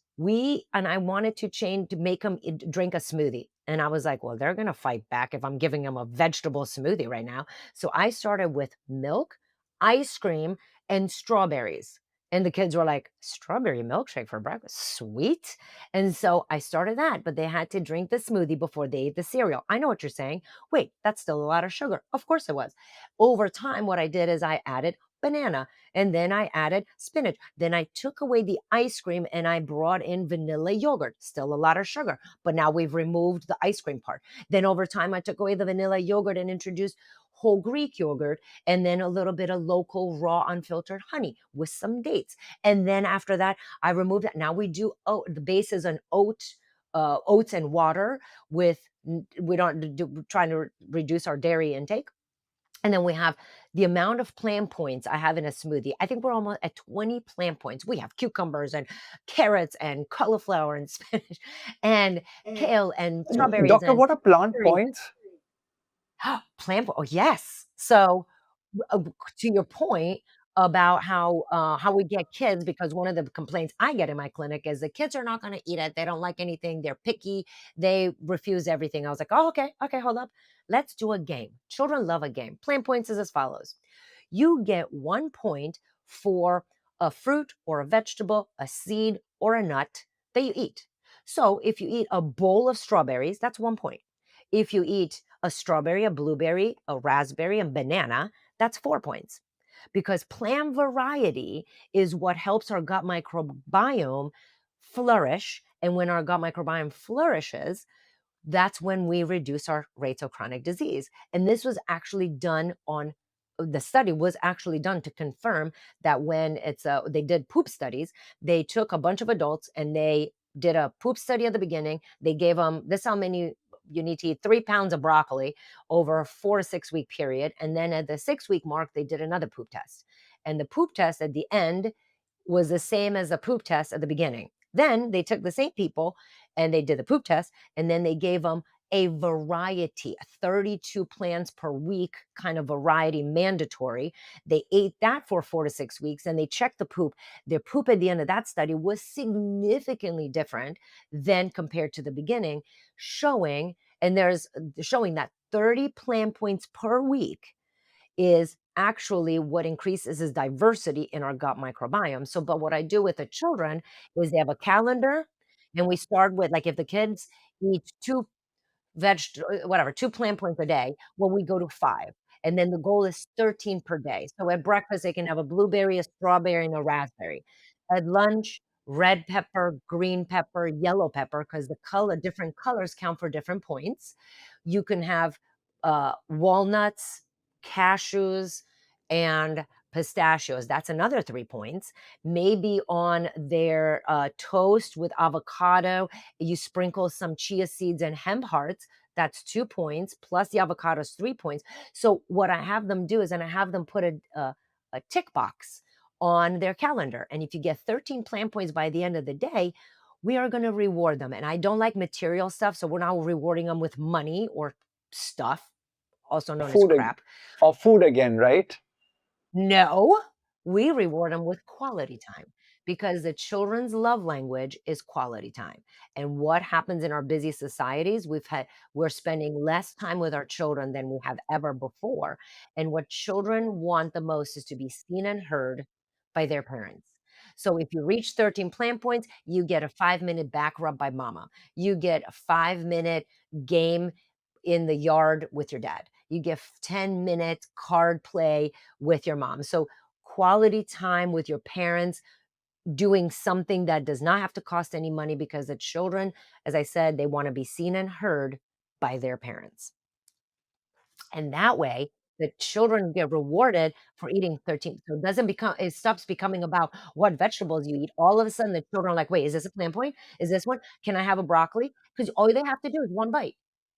I wanted to make them drink a smoothie. And I was like, well, they're going to fight back if I'm giving them a vegetable smoothie right now. So I started with milk, ice cream, and strawberries. And the kids were like, strawberry milkshake for breakfast, sweet. And so I started that, but they had to drink the smoothie before they ate the cereal. I know what you're saying. Wait, that's still a lot of sugar. Of course it was. Over time, what I did is I added banana, and then I added spinach. Then I took away the ice cream and I brought in vanilla yogurt. Still a lot of sugar, but now we've removed the ice cream part. Then over time, I took away the vanilla yogurt and introduced whole Greek yogurt, and then a little bit of local raw unfiltered honey with some dates. And then after that, I removed that. Now we do the base is an oats and water with we don't do trying to reduce our dairy intake. And then we have the amount of plant points I have in a smoothie. I think we're almost at 20 plant points. We have cucumbers and carrots and cauliflower and spinach and kale and strawberries Doctor, and what are plant berries. points? Oh, yes. So, to your point about how we get kids, because one of the complaints I get in my clinic is the kids are not gonna eat it, they don't like anything, they're picky, they refuse everything. I was like, "Oh, okay, okay, hold up. Let's do a game." Children love a game. Plan points is as follows: you get 1 point for a fruit or a vegetable, a seed or a nut that you eat. So, if you eat a bowl of strawberries, that's 1 point. If you eat a strawberry, a blueberry, a raspberry, and banana, that's 4 points. Because plant variety is what helps our gut microbiome flourish. And when our gut microbiome flourishes, that's when we reduce our rates of chronic disease. And this was actually done on the study was actually done to confirm that when they did poop studies, they took a bunch of adults and they did a poop study at the beginning. They gave them this how many you need to eat 3 pounds of broccoli over a 4 to 6 week period. And then at the 6 week mark, they did another poop test. And the poop test at the end was the same as the poop test at the beginning. Then they took the same people and they did the poop test, and then they gave them a variety, 32 plants per week kind of variety mandatory. They ate that for 4 to 6 weeks and they checked the poop. Their poop at the end of that study was significantly different than compared to the beginning, showing, and there's showing that 30 plant points per week is actually what increases is diversity in our gut microbiome. So, but what I do with the children is they have a calendar, and we start with like if the kids eat whatever, 2 plant points a day, well, we go to 5, and then the goal is 13 per day. So at breakfast, they can have a blueberry, a strawberry, and a raspberry. At lunch, red pepper, green pepper, yellow pepper, because different colors count for different points. You can have, walnuts, cashews, and pistachios. That's another 3 points. Maybe on their, toast with avocado, you sprinkle some chia seeds and hemp hearts, that's 2 points, plus the avocado is 3 points. So what I have them do is and I have them put a tick box on their calendar, and if you get 13 plant points by the end of the day, we are gonna reward them, and I don't like material stuff, so we're not rewarding them with money or stuff, also known as Food, crap. or food again, right? No, we reward them with quality time because the children's love language is quality time. And what happens in our busy societies, we're spending less time with our children than we have ever before. And what children want the most is to be seen and heard by their parents. So if you reach 13 plan points, you get a 5-minute back rub by mama. You get a 5-minute game in the yard with your dad. You get 10 minutes card play with your mom. So quality time with your parents, doing something that does not have to cost any money because the children, as I said, they want to be seen and heard by their parents. And that way, the children get rewarded for eating 13. So it stops becoming about what vegetables you eat. All of a sudden, the children are like, wait, is this a plant point? Is this one? Can I have a broccoli? Because all they have to do is one bite.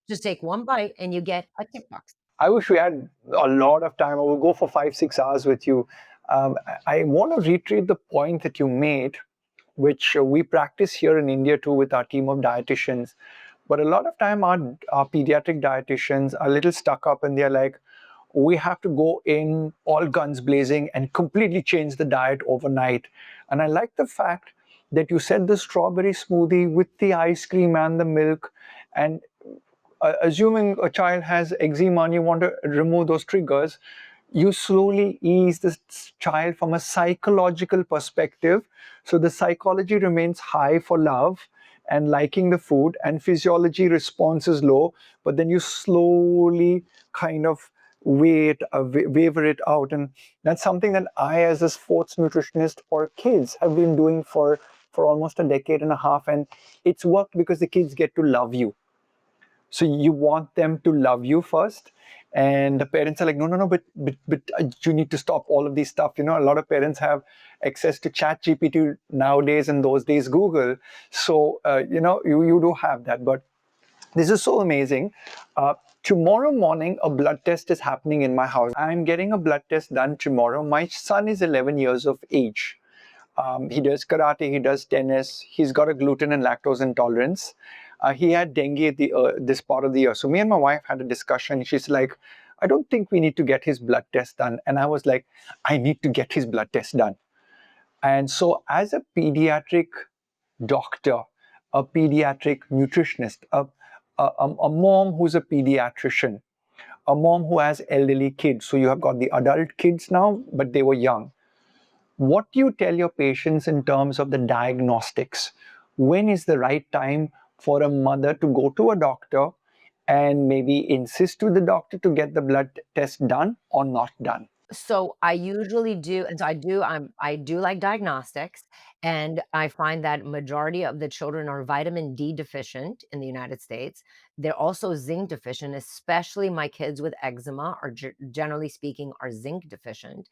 Just take one bite and you get a tick box. I wish we had a lot of time. I will go for 5, 6 hours with you. I want to reiterate the point that you made, which we practice here in India too with our team of dietitians. But a lot of time, our pediatric dietitians are a little stuck up and they're like, we have to go in all guns blazing and completely change the diet overnight. And I like the fact that you said the strawberry smoothie with the ice cream and the milk, and assuming a child has eczema and you want to remove those triggers, you slowly ease this child from a psychological perspective. So the psychology remains high for love and liking the food, and physiology response is low, but then you slowly kind of waver it out. And that's something that I, as a sports nutritionist for kids, have been doing for almost a decade and a half. And it's worked because the kids get to love you. So you want them to love you first, and the parents are like, no, but you need to stop all of these stuff. You know, a lot of parents have access to Chat GPT nowadays, and those days Google. So you do have that. But this is so amazing. Tomorrow morning, a blood test is happening in my house. I'm getting a blood test done tomorrow. My son is 11 years of age. He does karate, he does tennis, he's got a gluten and lactose intolerance. He had dengue at this part of the year. So me and my wife had a discussion. She's like, I don't think we need to get his blood test done. And I was like, I need to get his blood test done. And so as a pediatric doctor, a pediatric nutritionist, a mom who's a pediatrician, a mom who has elderly kids, so you have got the adult kids now, but they were young. What do you tell your patients in terms of the diagnostics? When is the right time for a mother to go to a doctor and maybe insist to the doctor to get the blood test done or not done? So I usually do, and so I do like diagnostics, and I find that majority of the children are vitamin D deficient in the United States. They're also zinc deficient, especially my kids with eczema are generally speaking are zinc deficient.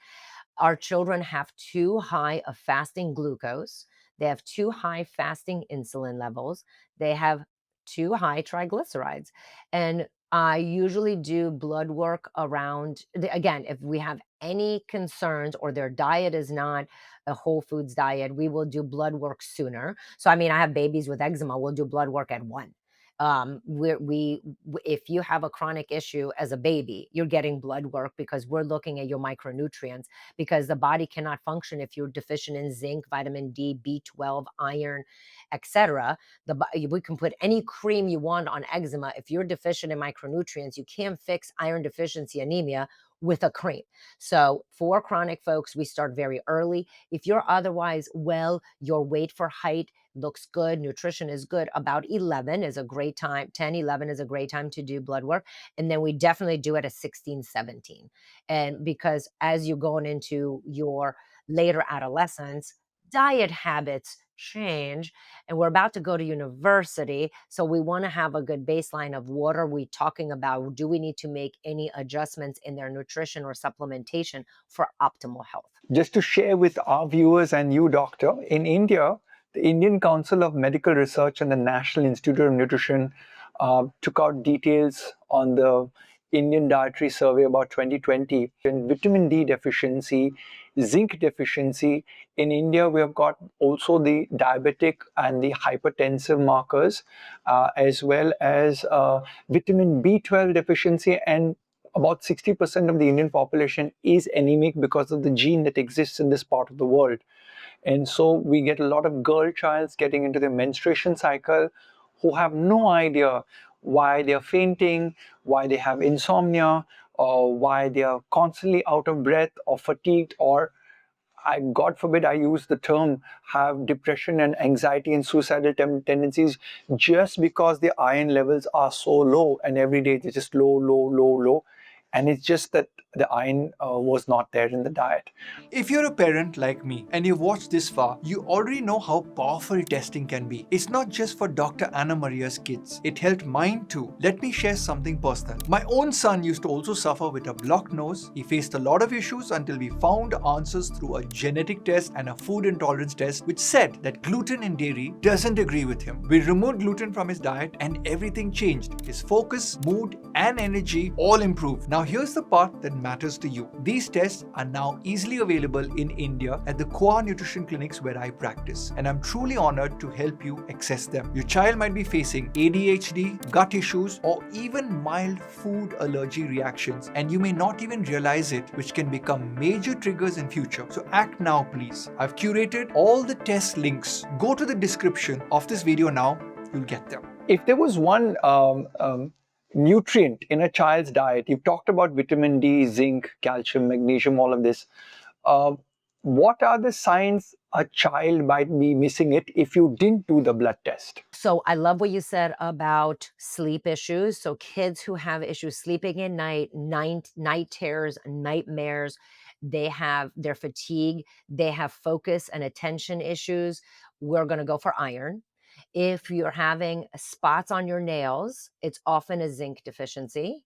Our children have too high of fasting glucose. They have too high fasting insulin levels. They have too high triglycerides. And I usually do blood work around, again, if we have any concerns or their diet is not a whole foods diet, we will do blood work sooner. So, I mean, I have babies with eczema, we'll do blood work at 1. If you have a chronic issue as a baby, you're getting blood work because we're looking at your micronutrients, because the body cannot function if you're deficient in zinc, vitamin D, B12, iron, etc. We can put any cream you want on eczema. If you're deficient in micronutrients, you can't fix iron deficiency anemia with a cream. So for chronic folks, we start very early. If you're otherwise well, your weight for height looks good, nutrition is good, about 11 is a great time, 10, 11 is a great time to do blood work. And then we definitely do it at 16, 17. And because as you're going into your later adolescence, diet habits change, and we're about to go to university, so we want to have a good baseline of what are we talking about. Do we need to make any adjustments in their nutrition or supplementation for optimal health? Just to share with our viewers and you, doctor, in India, the Indian Council of Medical Research and the National Institute of Nutrition took out details on the Indian Dietary Survey about 2020. And vitamin D deficiency, zinc deficiency. In India, we have got also the diabetic and the hypertensive markers, as well as vitamin B12 deficiency, and about 60% of the Indian population is anemic because of the gene that exists in this part of the world. And so we get a lot of girl childs getting into their menstruation cycle who have no idea why they're fainting, why they have insomnia, or why they are constantly out of breath or fatigued, or God forbid I use the term, have depression and anxiety and suicidal tendencies just because the iron levels are so low, and every day they're just low, low, low, low. And it's just that the iron was not there in the diet. If you're a parent like me and you've watched this far, you already know how powerful testing can be. It's not just for Dr. Ana Maria's kids. It helped mine too. Let me share something personal. My own son used to also suffer with a blocked nose. He faced a lot of issues until we found answers through a genetic test and a food intolerance test, which said that gluten in dairy doesn't agree with him. We removed gluten from his diet and everything changed. His focus, mood, and energy all improved. Now here's the part that matters to you. These tests are now easily available in India at the Qua Nutrition clinics where I practice, and I'm truly honored to help you access them. Your child might be facing ADHD, gut issues, or even mild food allergy reactions, and you may not even realize it, which can become major triggers in future. So act now, please. I've curated all the test links. Go to the description of this video now, you'll get them. If there was one nutrient in a child's diet, you've talked about vitamin D, zinc, calcium, magnesium, all of this. What are the signs a child might be missing it if you didn't do the blood test? So I love what you said about sleep issues. So kids who have issues sleeping at night terrors, nightmares, their fatigue, they have focus and attention issues, we're going to go for iron. If you're having spots on your nails, it's often a zinc deficiency.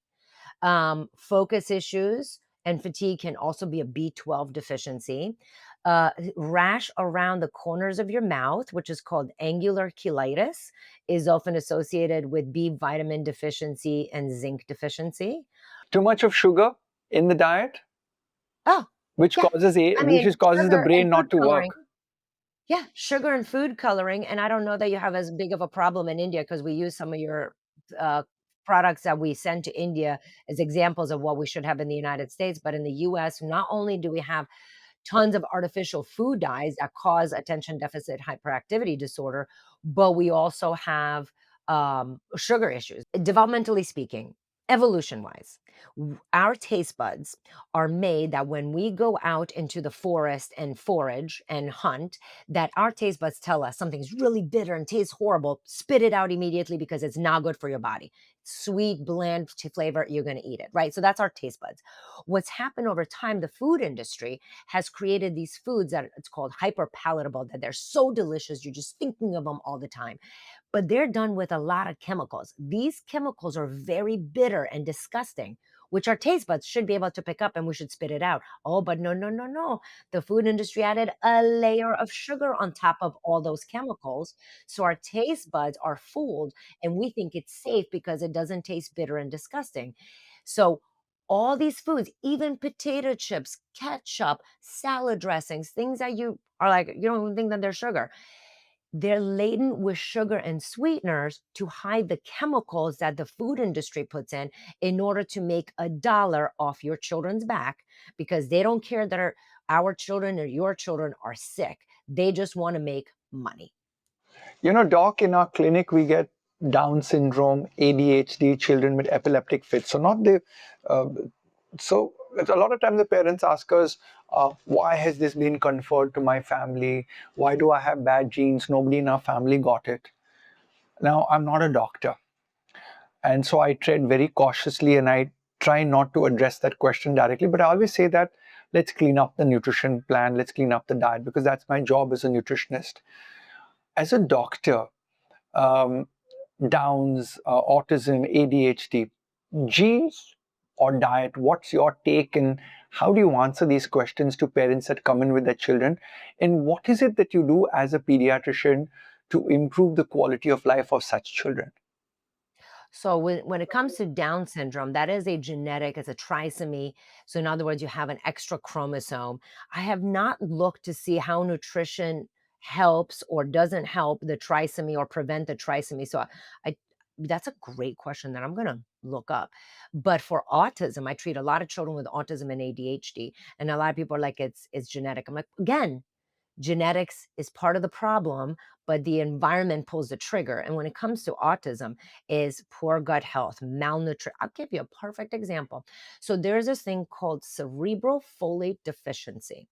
Focus issues and fatigue can also be a B12 deficiency. Rash around the corners of your mouth, which is called angular cheilitis, is often associated with B vitamin deficiency and zinc deficiency. Too much of sugar in the diet, Oh, which yeah. causes I mean, the sugar and brain food not to coloring. work. Yeah, sugar and food coloring, and I don't know that you have as big of a problem in India because we use some of your, uh, products that we send to India as examples of what we should have in the United States, but in the US, not only do we have tons of artificial food dyes that cause attention deficit hyperactivity disorder, but we also have sugar issues. Developmentally speaking, evolution wise, our taste buds are made that when we go out into the forest and forage and hunt, that our taste buds tell us something's really bitter and tastes horrible, spit it out immediately because it's not good for your body. Sweet, bland flavor, you're going to eat it, right? So that's our taste buds. What's happened over time, the food industry has created these foods that it's called hyper palatable, that they're so delicious, you're just thinking of them all the time. But they're done with a lot of chemicals. These chemicals are very bitter and disgusting, which our taste buds should be able to pick up and we should spit it out. Oh, but no, no, no, no. The food industry added a layer of sugar on top of all those chemicals. So our taste buds are fooled and we think it's safe because it doesn't taste bitter and disgusting. So all these foods, even potato chips, ketchup, salad dressings, things that you are like, you don't even think that they're sugar. They're laden with sugar and sweeteners to hide the chemicals that the food industry puts in order to make a dollar off your children's back because they don't care that our children or your children are sick. They just want to make money. Doc, in our clinic, we get Down syndrome, ADHD children with epileptic fits. So not the, uh, so a lot of times the parents ask us, why has this been conferred to my family? Why do I have bad genes? Nobody in our family got it. Now, I'm not a doctor. And so I tread very cautiously and I try not to address that question directly. But I always say that let's clean up the nutrition plan, let's clean up the diet, because that's my job as a nutritionist. As a doctor, um, Downs, autism, ADHD, genes or diet? What's your take, and how do you answer these questions to parents that come in with their children? And what is it that you do as a pediatrician to improve the quality of life of such children? So when it comes to Down syndrome, that is a genetic, it's a trisomy. So in other words, you have an extra chromosome. I have not looked to see how nutrition helps or doesn't help the trisomy or prevent the trisomy. So I that's a great question that I'm going to look up. But for autism, I treat a lot of children with autism and ADHD, and a lot of people are like it's genetic. I'm like, again, genetics is part of the problem, but the environment pulls the trigger. And when it comes to autism, is poor gut health, malnutrition. I'll give you a perfect example. So there's this thing called cerebral folate deficiency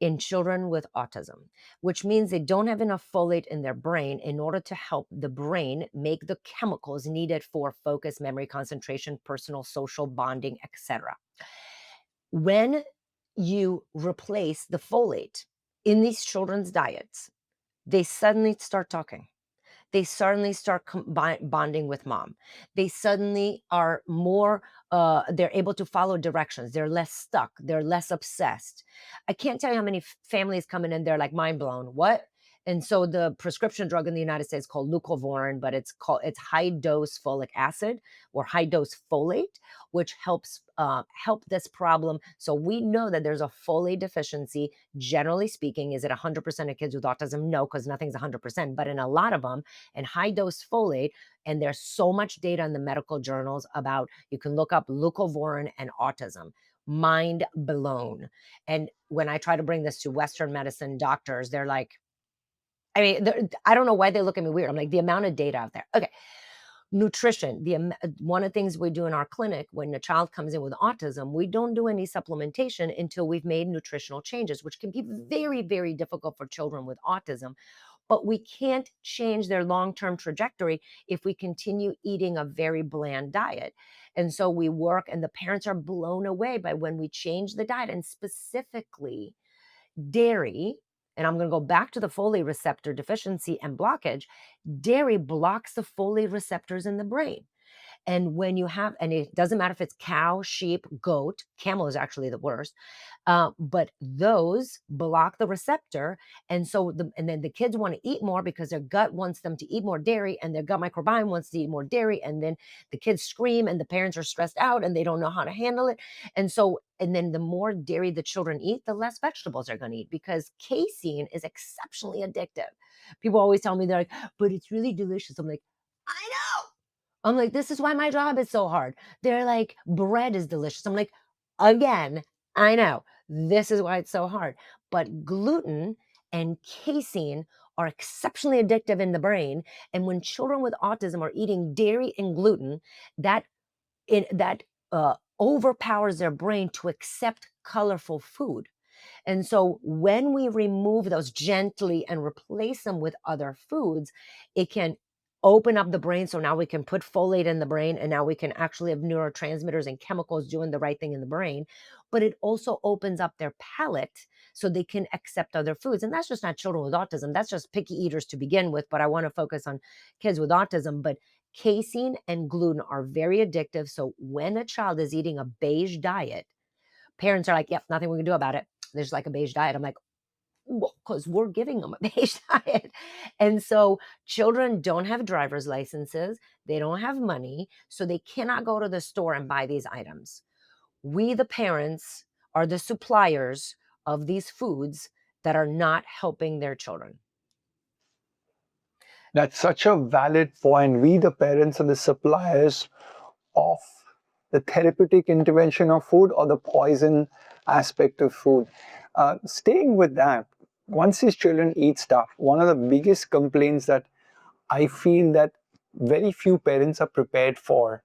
in children with autism, which means they don't have enough folate in their brain in order to help the brain make the chemicals needed for focus, memory, concentration, personal, social bonding, etc. When you replace the folate in these children's diets, they suddenly start talking. They suddenly start bonding with mom. They suddenly are more, they're able to follow directions. They're less stuck. They're less obsessed. I can't tell you how many families come in and they're like mind blown. What? And so the prescription drug in the United States is called leucovorin, but it's high dose folic acid or high dose folate, which helps help this problem. So we know that there's a folate deficiency. Generally speaking, is it 100% of kids with autism? No, because nothing's 100%. But in a lot of them, and high dose folate, and there's so much data in the medical journals about, you can look up leucovorin and autism. Mind blown. And when I try to bring this to Western medicine doctors, they're like, I mean, I don't know why they look at me weird. I'm like, the amount of data out there. Okay. Nutrition. One of the things we do in our clinic when a child comes in with autism, we don't do any supplementation until we've made nutritional changes, which can be very, very difficult for children with autism. But we can't change their long-term trajectory if we continue eating a very bland diet. And so we work, and the parents are blown away by when we change the diet, and specifically dairy. And I'm going to go back to the folate receptor deficiency and blockage. Dairy blocks the folate receptors in the brain. And when you have, and it doesn't matter if it's cow, sheep, goat, camel is actually the worst, but those block the receptor. And so, and then the kids want to eat more because their gut wants them to eat more dairy, and their gut microbiome wants to eat more dairy. And then the kids scream, and the parents are stressed out and they don't know how to handle it. And so, and then the more dairy the children eat, the less vegetables they're going to eat, because casein is exceptionally addictive. People always tell me, they're like, but it's really delicious. I'm like, I know. I'm like, this is why my job is so hard. They're like, bread is delicious. I'm like, again, I know. This is why it's so hard. But gluten and casein are exceptionally addictive in the brain. And when children with autism are eating dairy and gluten, that that overpowers their brain to accept colorful food. And so when we remove those gently and replace them with other foods, it can open up the brain. So now we can put folate in the brain, and now we can actually have neurotransmitters and chemicals doing the right thing in the brain. But it also opens up their palate so they can accept other foods. And that's just not children with autism. That's just picky eaters to begin with. But I want to focus on kids with autism. But casein and gluten are very addictive. So when a child is eating a beige diet, parents are like, yep, nothing we can do about it. There's like a beige diet. I'm like, well, because we're giving them a beige diet. And so children don't have driver's licenses. They don't have money. So they cannot go to the store and buy these items. We, the parents, are the suppliers of these foods that are not helping their children. That's such a valid point. We, the parents, are the suppliers of the therapeutic intervention of food or the poison aspect of food. Staying with that, once these children eat stuff, one of the biggest complaints that I feel that very few parents are prepared for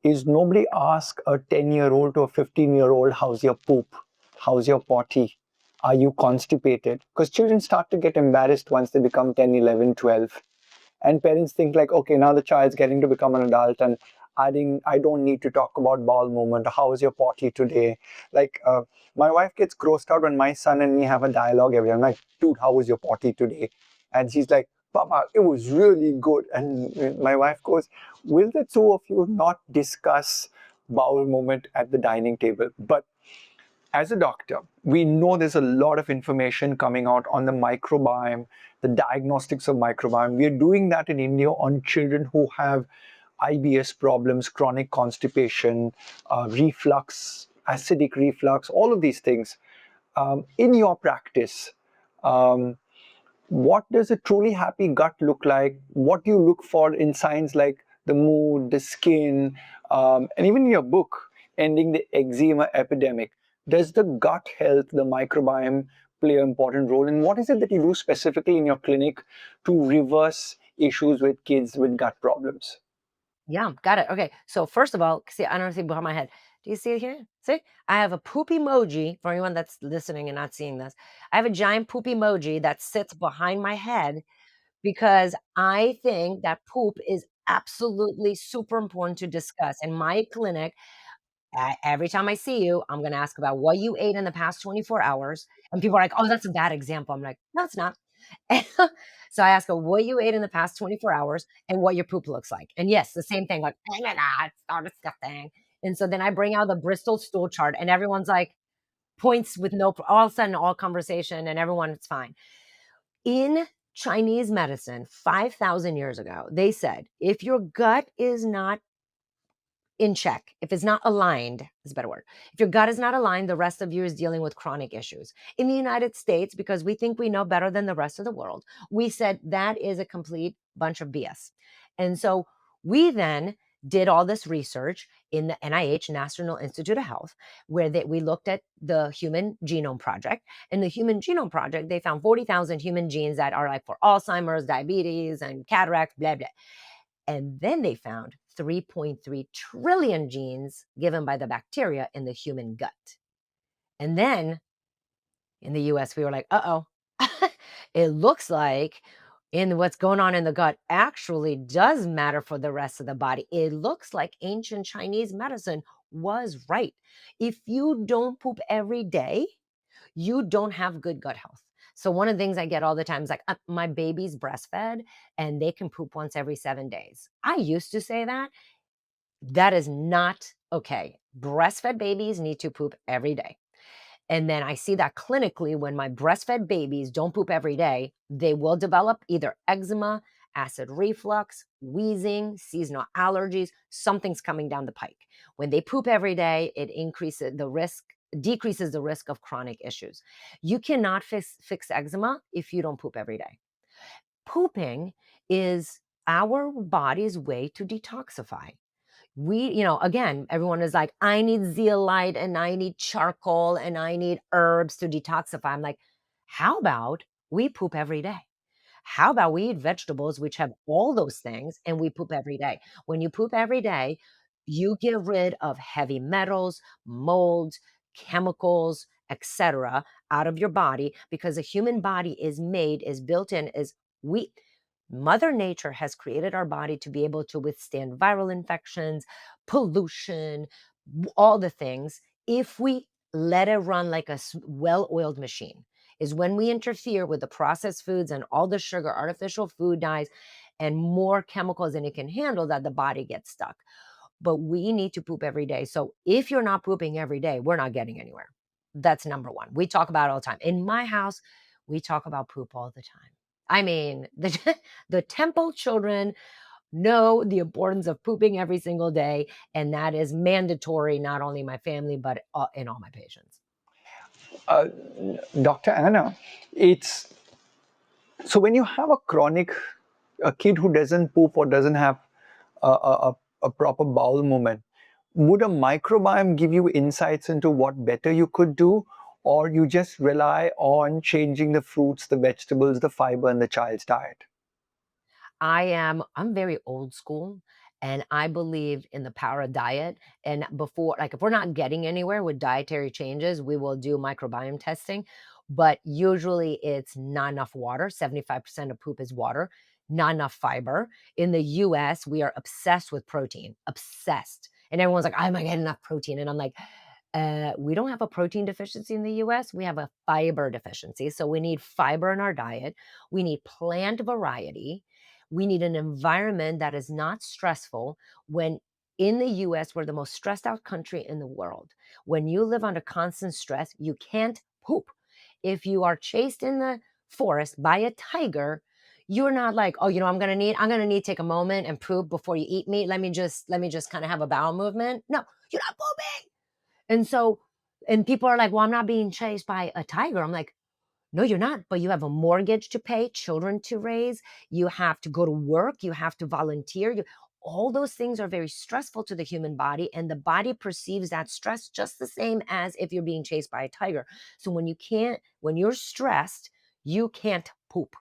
is nobody asks a 10-year-old to a 15-year-old, how's your poop? How's your potty? Are you constipated? Because children start to get embarrassed once they become 10, 11, 12. And parents think like, okay, now the child's getting to become an adult, and I don't need to talk about bowel movement. How was your potty today? Like, my wife gets grossed out when my son and me have a dialogue every day. I'm like, dude, how was your potty today? And she's like, Papa, it was really good. And my wife goes, will the two of you not discuss bowel movement at the dining table? But as a doctor, we know there's a lot of information coming out on the microbiome, the diagnostics of microbiome. We are doing that in India on children who have IBS problems, chronic constipation, reflux, acidic reflux, all of these things. In your practice, um, what does a truly happy gut look like? What do you look for in signs like the mood, the skin, and even in your book, Ending the Eczema Epidemic? Does the gut health, the microbiome, play an important role? And what is it that you do specifically in your clinic to reverse issues with kids with gut problems? Yeah, got it. Okay. So first of all, see, I don't see behind my head. Do you see it here? See, I have a poop emoji for anyone that's listening and not seeing this. I have a giant poop emoji that sits behind my head because I think that poop is absolutely super important to discuss. In my clinic, every time I see you, I'm going to ask about what you ate in the past 24 hours. And people are like, oh, that's a bad example. I'm like, no, it's not. So I ask her what you ate in the past 24 hours and what your poop looks like. And yes, the same thing, like, oh my God, it's so disgusting. And so then I bring out the Bristol stool chart, and everyone's like, points with no, all of a sudden, all conversation, and everyone, it's fine. In Chinese medicine, 5,000 years ago, they said, if your gut is not in check, if it's not aligned, is a better word. If your gut is not aligned, the rest of you is dealing with chronic issues. In the United States, because we think we know better than the rest of the world, we said that is a complete bunch of BS. And so we then did all this research in the NIH, National Institute of Health, where we looked at the Human Genome Project. In the Human Genome Project, they found 40,000 human genes that are like for Alzheimer's, diabetes, and cataracts, blah, blah. And then they found 3.3 trillion genes given by the bacteria in the human gut. And then in the US, we were like, uh oh, it looks like in what's going on in the gut actually does matter for the rest of the body. It looks like ancient Chinese medicine was right. If you don't poop every day, you don't have good gut health. So one of the things I get all the time is like, my baby's breastfed and they can poop once every 7 days. I used to say that. That is not okay. Breastfed babies need to poop every day. And then I see that clinically when my breastfed babies don't poop every day, they will develop either eczema, acid reflux, wheezing, seasonal allergies, something's coming down the pike. When they poop every day, it increases the risk, decreases the risk of chronic issues. You cannot fix eczema if you don't poop every day. Pooping is our body's way to detoxify. Again, everyone is like, I need zeolite and I need charcoal and I need herbs to detoxify. I'm like, how about we poop every day? How about we eat vegetables which have all those things and we poop every day? When you poop every day, you get rid of heavy metals, mold, chemicals, etc. out of your body because the human body is built in, is we Mother Nature has created our body to be able to withstand viral infections, pollution, all the things. If we let it run like a well oiled machine, is when we interfere with the processed foods and all the sugar, artificial food dyes, and more chemicals than it can handle, that the body gets stuck. But we need to poop every day. So if you're not pooping every day, we're not getting anywhere. That's number one. We talk about it all the time. In my house, we talk about poop all the time. I mean, the Temple children know the importance of pooping every single day, and that is mandatory, not only in my family, but in all my patients. Uh, Dr. Anna, it's so when you have a kid who doesn't poop or doesn't have a proper bowel movement, would a microbiome give you insights into what better you could do, or you just rely on changing the fruits, the vegetables, the fiber in the child's diet? I'm very old school, and I believe in the power of diet. And before, like, if we're not getting anywhere with dietary changes, we will do microbiome testing. But usually it's not enough water. 75% of poop is water, not enough fiber. In the US, we are obsessed with protein, obsessed. And everyone's like, I'm not getting enough protein. And I'm like, we don't have a protein deficiency in the US. We have a fiber deficiency. So we need fiber in our diet. We need plant variety. We need an environment that is not stressful. When in the US, we're the most stressed out country in the world. When you live under constant stress, you can't poop. If you are chased in the forest by a tiger, you're not like, oh, I'm gonna need to take a moment and poop before you eat me. Let me just kind of have a bowel movement. No, you're not pooping. And so, and people are like, well, I'm not being chased by a tiger. I'm like, no, you're not, but you have a mortgage to pay, children to raise, you have to go to work, you have to volunteer. All those things are very stressful to the human body, and the body perceives that stress just the same as if you're being chased by a tiger. So when you're stressed, you can't poop.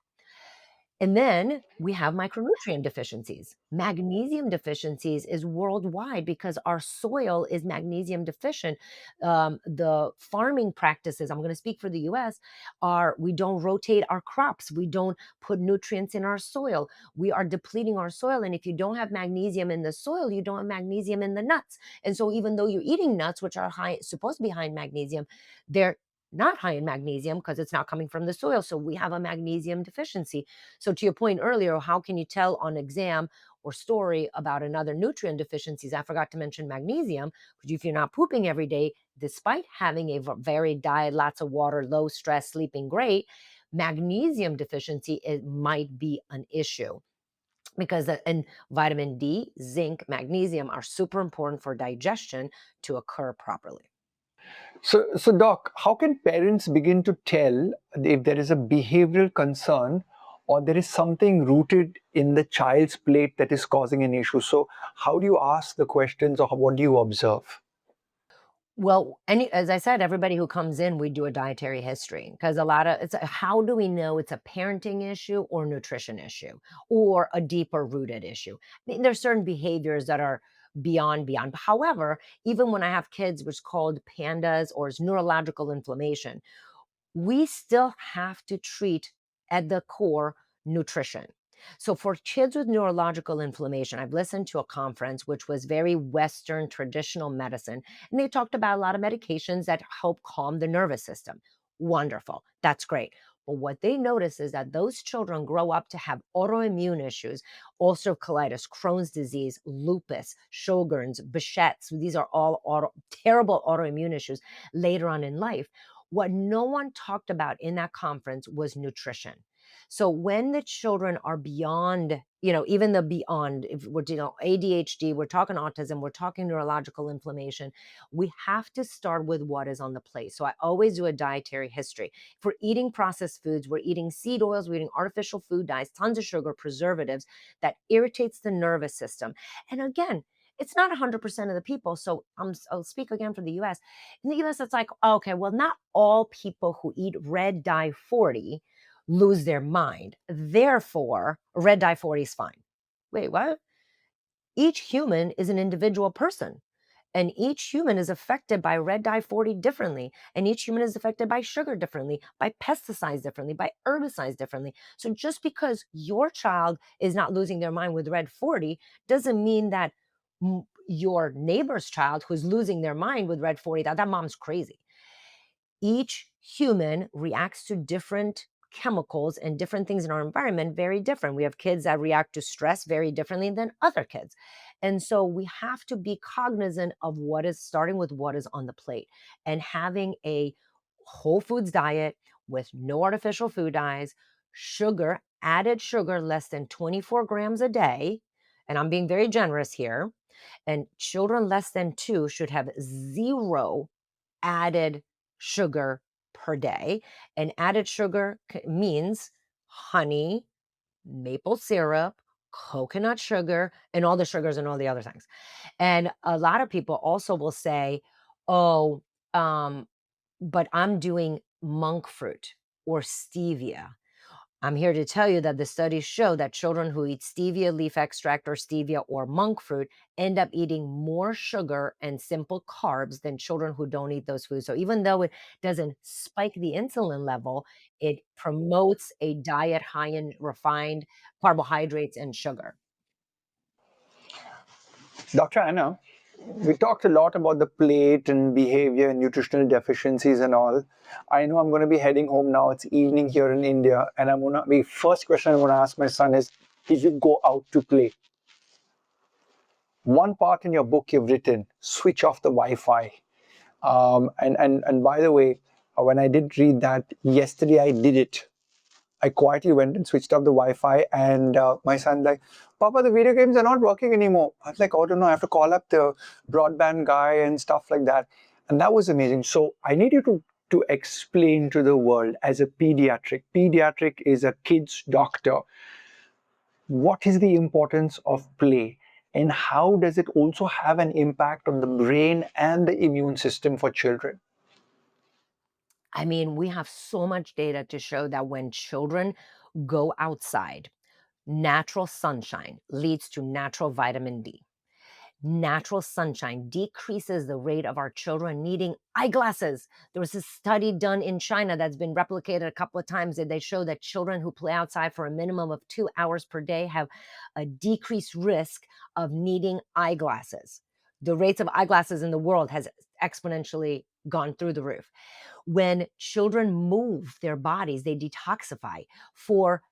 And then we have micronutrient deficiencies. Magnesium deficiencies is worldwide because our soil is magnesium deficient. The farming practices, I'm going to speak for the US, are we don't rotate our crops. We don't put nutrients in our soil. We are depleting our soil. And if you don't have magnesium in the soil, you don't have magnesium in the nuts. And so even though you're eating nuts, which are supposed to be high in magnesium, they're not high in magnesium because it's not coming from the soil. So we have a magnesium deficiency. So to your point earlier, how can you tell on exam or story about another nutrient deficiencies? I forgot to mention magnesium, because if you're not pooping every day, despite having a varied diet, lots of water, low stress, sleeping great, magnesium deficiency, it might be an issue because and vitamin D, zinc, magnesium are super important for digestion to occur properly. So, Doc, how can parents begin to tell if there is a behavioral concern or there is something rooted in the child's plate that is causing an issue? So, how do you ask the questions or what do you observe? Well, as I said, everybody who comes in, we do a dietary history because how do we know it's a parenting issue or nutrition issue or a deeper rooted issue? I mean, there's certain behaviors that are beyond. However, even when I have kids, which is called pandas or is neurological inflammation, we still have to treat at the core nutrition. So for kids with neurological inflammation, I've listened to a conference which was very Western traditional medicine, and they talked about a lot of medications that help calm the nervous system. Wonderful. That's great. But what they notice is that those children grow up to have autoimmune issues, ulcerative colitis, Crohn's disease, lupus, Sjogren's, Behçet's. These are all terrible autoimmune issues later on in life. What no one talked about in that conference was nutrition. So when the children are beyond, even the beyond, if we're, ADHD, we're talking autism, we're talking neurological inflammation, we have to start with what is on the plate. So I always do a dietary history. If we're eating processed foods, we're eating seed oils, we're eating artificial food dyes, tons of sugar, preservatives that irritates the nervous system. And again, it's not 100% of the people. So I'll speak again for the US. In the US, it's like, okay, well, not all people who eat red dye 40 lose their mind. Therefore, red dye 40 is fine. Wait, what? Each human is an individual person. And each human is affected by red dye 40 differently. And each human is affected by sugar differently, by pesticides differently, by herbicides differently. So just because your child is not losing their mind with red 40 doesn't mean that your neighbor's child who's losing their mind with red 40, that mom's crazy. Each human reacts to different chemicals and different things in our environment very different. We have kids that react to stress very differently than other kids. And so we have to be cognizant of what is starting with what is on the plate and having a whole foods diet with no artificial food dyes, sugar, added sugar less than 24 grams a day. And I'm being very generous here. And children less than 2 should have zero added sugar per day. And added sugar means honey, maple syrup, coconut sugar, and all the sugars and all the other things. And a lot of people also will say, oh, but I'm doing monk fruit or stevia. I'm here to tell you that the studies show that children who eat stevia leaf extract or stevia or monk fruit end up eating more sugar and simple carbs than children who don't eat those foods. So even though it doesn't spike the insulin level, it promotes a diet high in refined carbohydrates and sugar. Dr. Anna, we talked a lot about the plate and behavior and nutritional deficiencies and all. I know I'm going to be heading home now. It's evening here in India, and the first question I'm going to ask my son is, did you go out to play? One part in your book you've written, switch off the Wi-Fi. And by the way, when I did read that yesterday, I did it. I quietly went and switched off the Wi-Fi, and my son like, Papa, the video games are not working anymore. I was like, oh, I don't know, I have to call up the broadband guy and stuff like that. And that was amazing. So I need you to explain to the world as a pediatric. Pediatric is a kid's doctor. What is the importance of play? And how does it also have an impact on the brain and the immune system for children? I mean, we have so much data to show that when children go outside, natural sunshine leads to natural vitamin D. Natural sunshine decreases the rate of our children needing eyeglasses. There was a study done in China that's been replicated a couple of times, and they show that children who play outside for a minimum of 2 hours per day have a decreased risk of needing eyeglasses. The rates of eyeglasses in the world has exponentially gone through the roof. When children move their bodies, they detoxify. For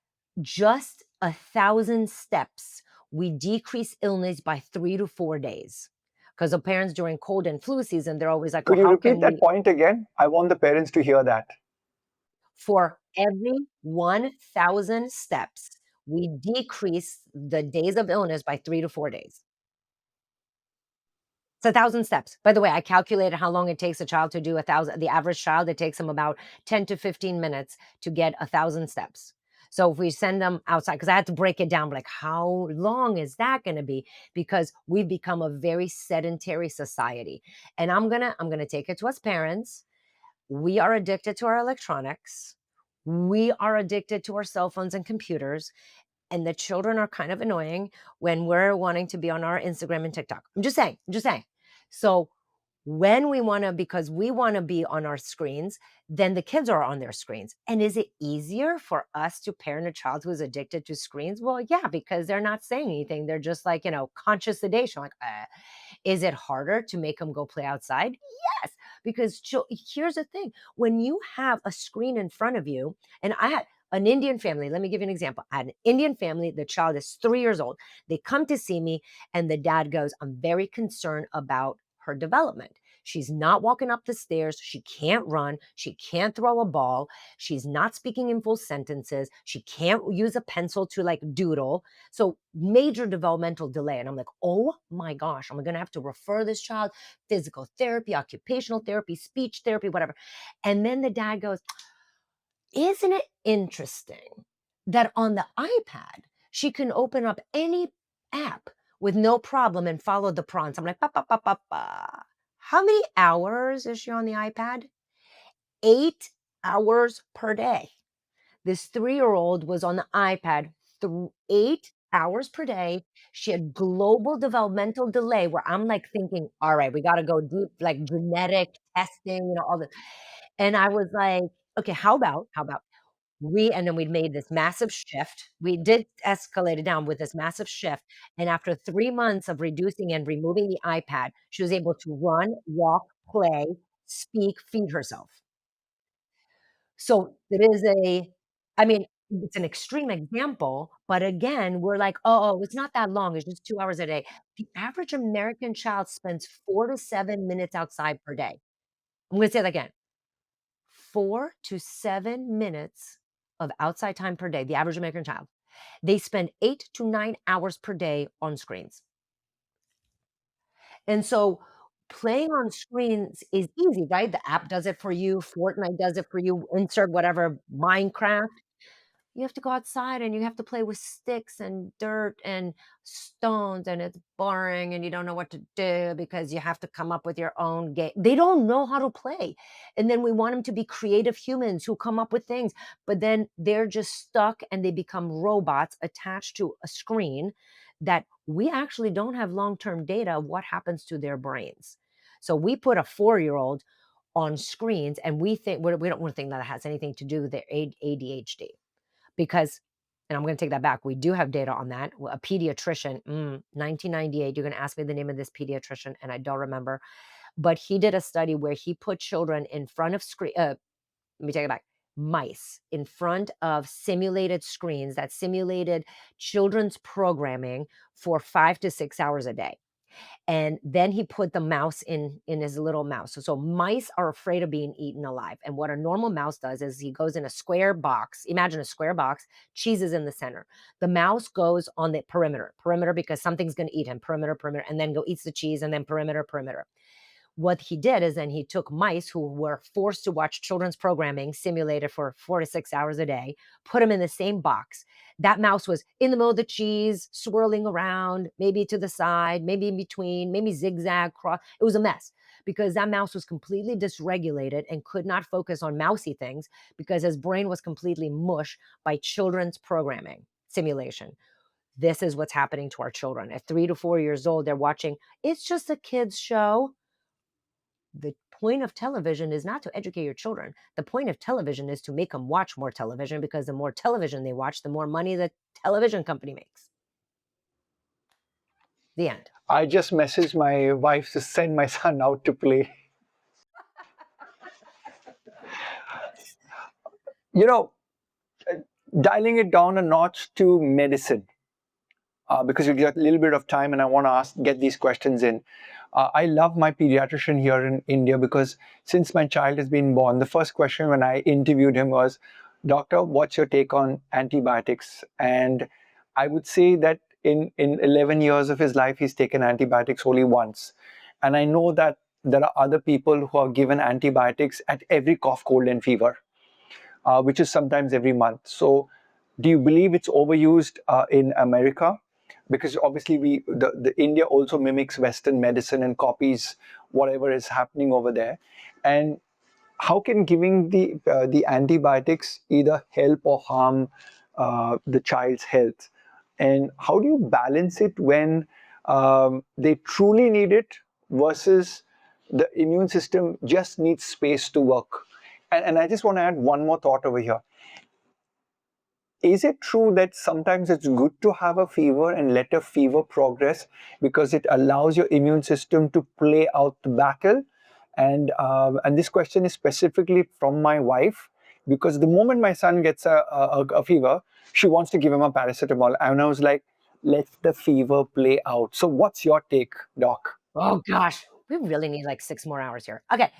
just 1,000 steps, we decrease illness by 3 to 4 days. Because the parents during cold and flu season, they're always like, Could well, you how repeat can that we? point again? I want the parents to hear that. For every 1,000 steps, we decrease the days of illness by 3 to 4 days. It's 1,000 steps. By the way, I calculated how long it takes a child to do 1,000. The average child, it takes them about 10 to 15 minutes to get 1,000 steps. So if we send them outside, because I had to break it down, like how long is that going to be? Because we've become a very sedentary society. And I'm gonna take it to us parents. We are addicted to our electronics. We are addicted to our cell phones and computers. And the children are kind of annoying when we're wanting to be on our Instagram and TikTok. I'm just saying. So when we want to, because we want to be on our screens, then the kids are on their screens. And is it easier for us to parent a child who is addicted to screens? Well, yeah, because they're not saying anything. They're just like, conscious sedation. Like, is it harder to make them go play outside? Yes, because here's the thing. When you have a screen in front of you, and I had an Indian family, let me give you an example. I had an Indian family, the child is 3 years old. They come to see me, and the dad goes, I'm very concerned about her development. She's not walking up the stairs. She can't run. She can't throw a ball. She's not speaking in full sentences. She can't use a pencil to like doodle. So major developmental delay. And I'm like, oh my gosh, I'm going to have to refer this child physical therapy, occupational therapy, speech therapy, whatever. And then the dad goes, isn't it interesting that on the iPad, she can open up any app with no problem and follow the prompts? I'm like, ba, ba, ba, ba, ba. How many hours is she on the iPad? 8 hours per day. This 3-year-old was on the iPad 8 hours per day. She had global developmental delay where I'm like thinking, all right, we got to go deep, like genetic testing, all this. And I was like, okay, how about and then we made this massive shift. We did escalate it down with this massive shift. And after 3 months of reducing and removing the iPad, she was able to run, walk, play, speak, feed herself. So it is I mean, it's an extreme example, but again, we're like, oh, it's not that long. It's just 2 hours a day. The average American child spends 4 to 7 minutes outside per day. I'm gonna say that again. 4 to 7 minutes of outside time per day, the average American child. They spend 8 to 9 hours per day on screens. And so playing on screens is easy, right? The app does it for you, Fortnite does it for you, insert whatever, Minecraft. You have to go outside and you have to play with sticks and dirt and stones, and it's boring and you don't know what to do because you have to come up with your own game. They don't know how to play. And then we want them to be creative humans who come up with things, but then they're just stuck and they become robots attached to a screen that we actually don't have long-term data of what happens to their brains. So we put a 4-year-old on screens and we think we don't want to think that it has anything to do with their ADHD. Because, and I'm going to take that back, we do have data on that. A pediatrician, 1998, you're going to ask me the name of this pediatrician, and I don't remember. But he did a study where he put children in front of let me take it back, mice in front of simulated screens that simulated children's programming for 5 to 6 hours a day. And then he put the mouse in his little mouse. So mice are afraid of being eaten alive. And what a normal mouse does is he goes in a square box. Imagine a square box, cheese is in the center. The mouse goes on the perimeter because something's going to eat him, perimeter, and then go eats the cheese, and then perimeter. What he did is then he took mice who were forced to watch children's programming simulated for 4 to 6 hours a day, put them in the same box. That mouse was in the middle of the cheese, swirling around, maybe to the side, maybe in between, maybe zigzag, cross. It was a mess because that mouse was completely dysregulated and could not focus on mousy things because his brain was completely mush by children's programming simulation. This is what's happening to our children. At 3 to 4 years old, they're watching, it's just a kid's show. The point of television is not to educate your children. The point of television is to make them watch more television, because the more television they watch, the more money the television company makes. The end. I just messaged my wife to send my son out to play. You know, dialing it down a notch to medicine, because we got a little bit of time and I want to get these questions in. I love my pediatrician here in India because since my child has been born, the first question when I interviewed him was, Doctor, what's your take on antibiotics? And I would say that in 11 years of his life, he's taken antibiotics only once. And I know that there are other people who are given antibiotics at every cough, cold, and fever, which is sometimes every month. So do you believe it's overused in America? Because obviously the India also mimics Western medicine and copies whatever is happening over there. And how can giving the antibiotics either help or harm the child's health? And how do you balance it when they truly need it versus the immune system just needs space to work? And I just want to add one more thought over here. Is it true that sometimes it's good to have a fever and let a fever progress because it allows your immune system to play out the battle? And this question is specifically from my wife, because the moment my son gets a fever, she wants to give him a paracetamol. And I was like, let the fever play out. So what's your take, doc? Oh gosh, we really need like 6 more hours here. Okay,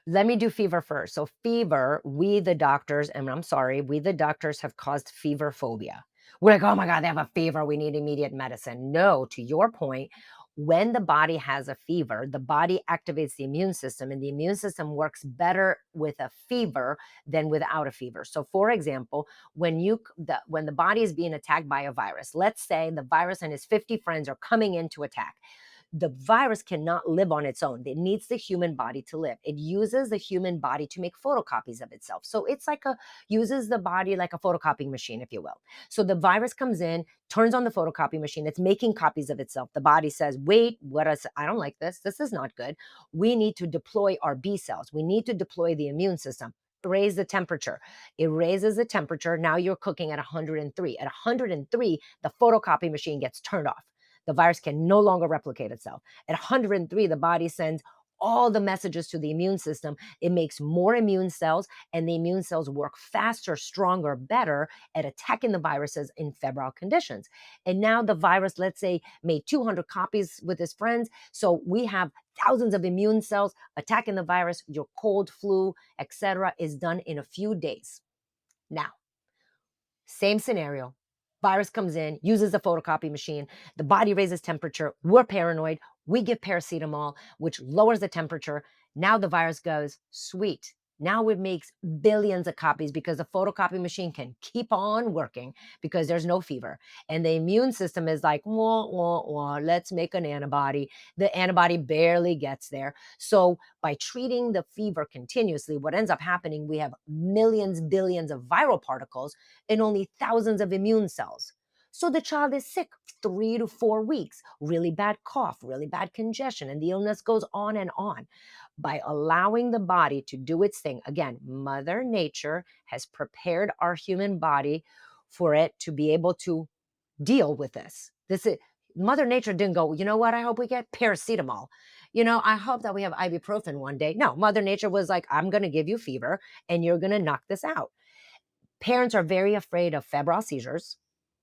let me do fever first. So fever, we the doctors, and I'm sorry, we the doctors have caused fever phobia. We're like, "Oh my god, they have a fever, we need immediate medicine." No, to your point, when the body has a fever, the body activates the immune system, and the immune system works better with a fever than without a fever. So for example, when the body is being attacked by a virus, let's say the virus and his 50 friends are coming in to attack, the virus cannot live on its own. It needs the human body to live. It uses the human body to make photocopies of itself. So it's like uses the body like a photocopying machine, if you will. So the virus comes in, turns on the photocopy machine. It's making copies of itself. The body says, wait, I don't like this. This is not good. We need to deploy our B cells. We need to deploy the immune system. Raise the temperature. It raises the temperature. Now you're cooking at 103. At 103, the photocopy machine gets turned off. The virus can no longer replicate itself. At 103, the body sends all the messages to the immune system. It makes more immune cells, and the immune cells work faster, stronger, better at attacking the viruses in febrile conditions. And now the virus, let's say, made 200 copies with his friends. So we have thousands of immune cells attacking the virus. Your cold, flu, etc., is done in a few days. Now, same scenario. Virus comes in, uses the photocopy machine. The body raises temperature. We're paranoid. We give paracetamol, which lowers the temperature. Now the virus goes, sweet. Now it makes billions of copies because the photocopy machine can keep on working because there's no fever. And the immune system is like, wah, wah, wah, let's make an antibody. The antibody barely gets there. So by treating the fever continuously, what ends up happening, we have millions, billions of viral particles and only thousands of immune cells. So the child is sick 3 to 4 weeks, really bad cough, really bad congestion, and the illness goes on and on. By allowing the body to do its thing, again, Mother Nature has prepared our human body for it to be able to deal with this. Mother Nature didn't go, you know what? I hope we get paracetamol. I hope that we have ibuprofen one day. No, Mother Nature was like, I'm going to give you fever and you're going to knock this out. Parents are very afraid of febrile seizures.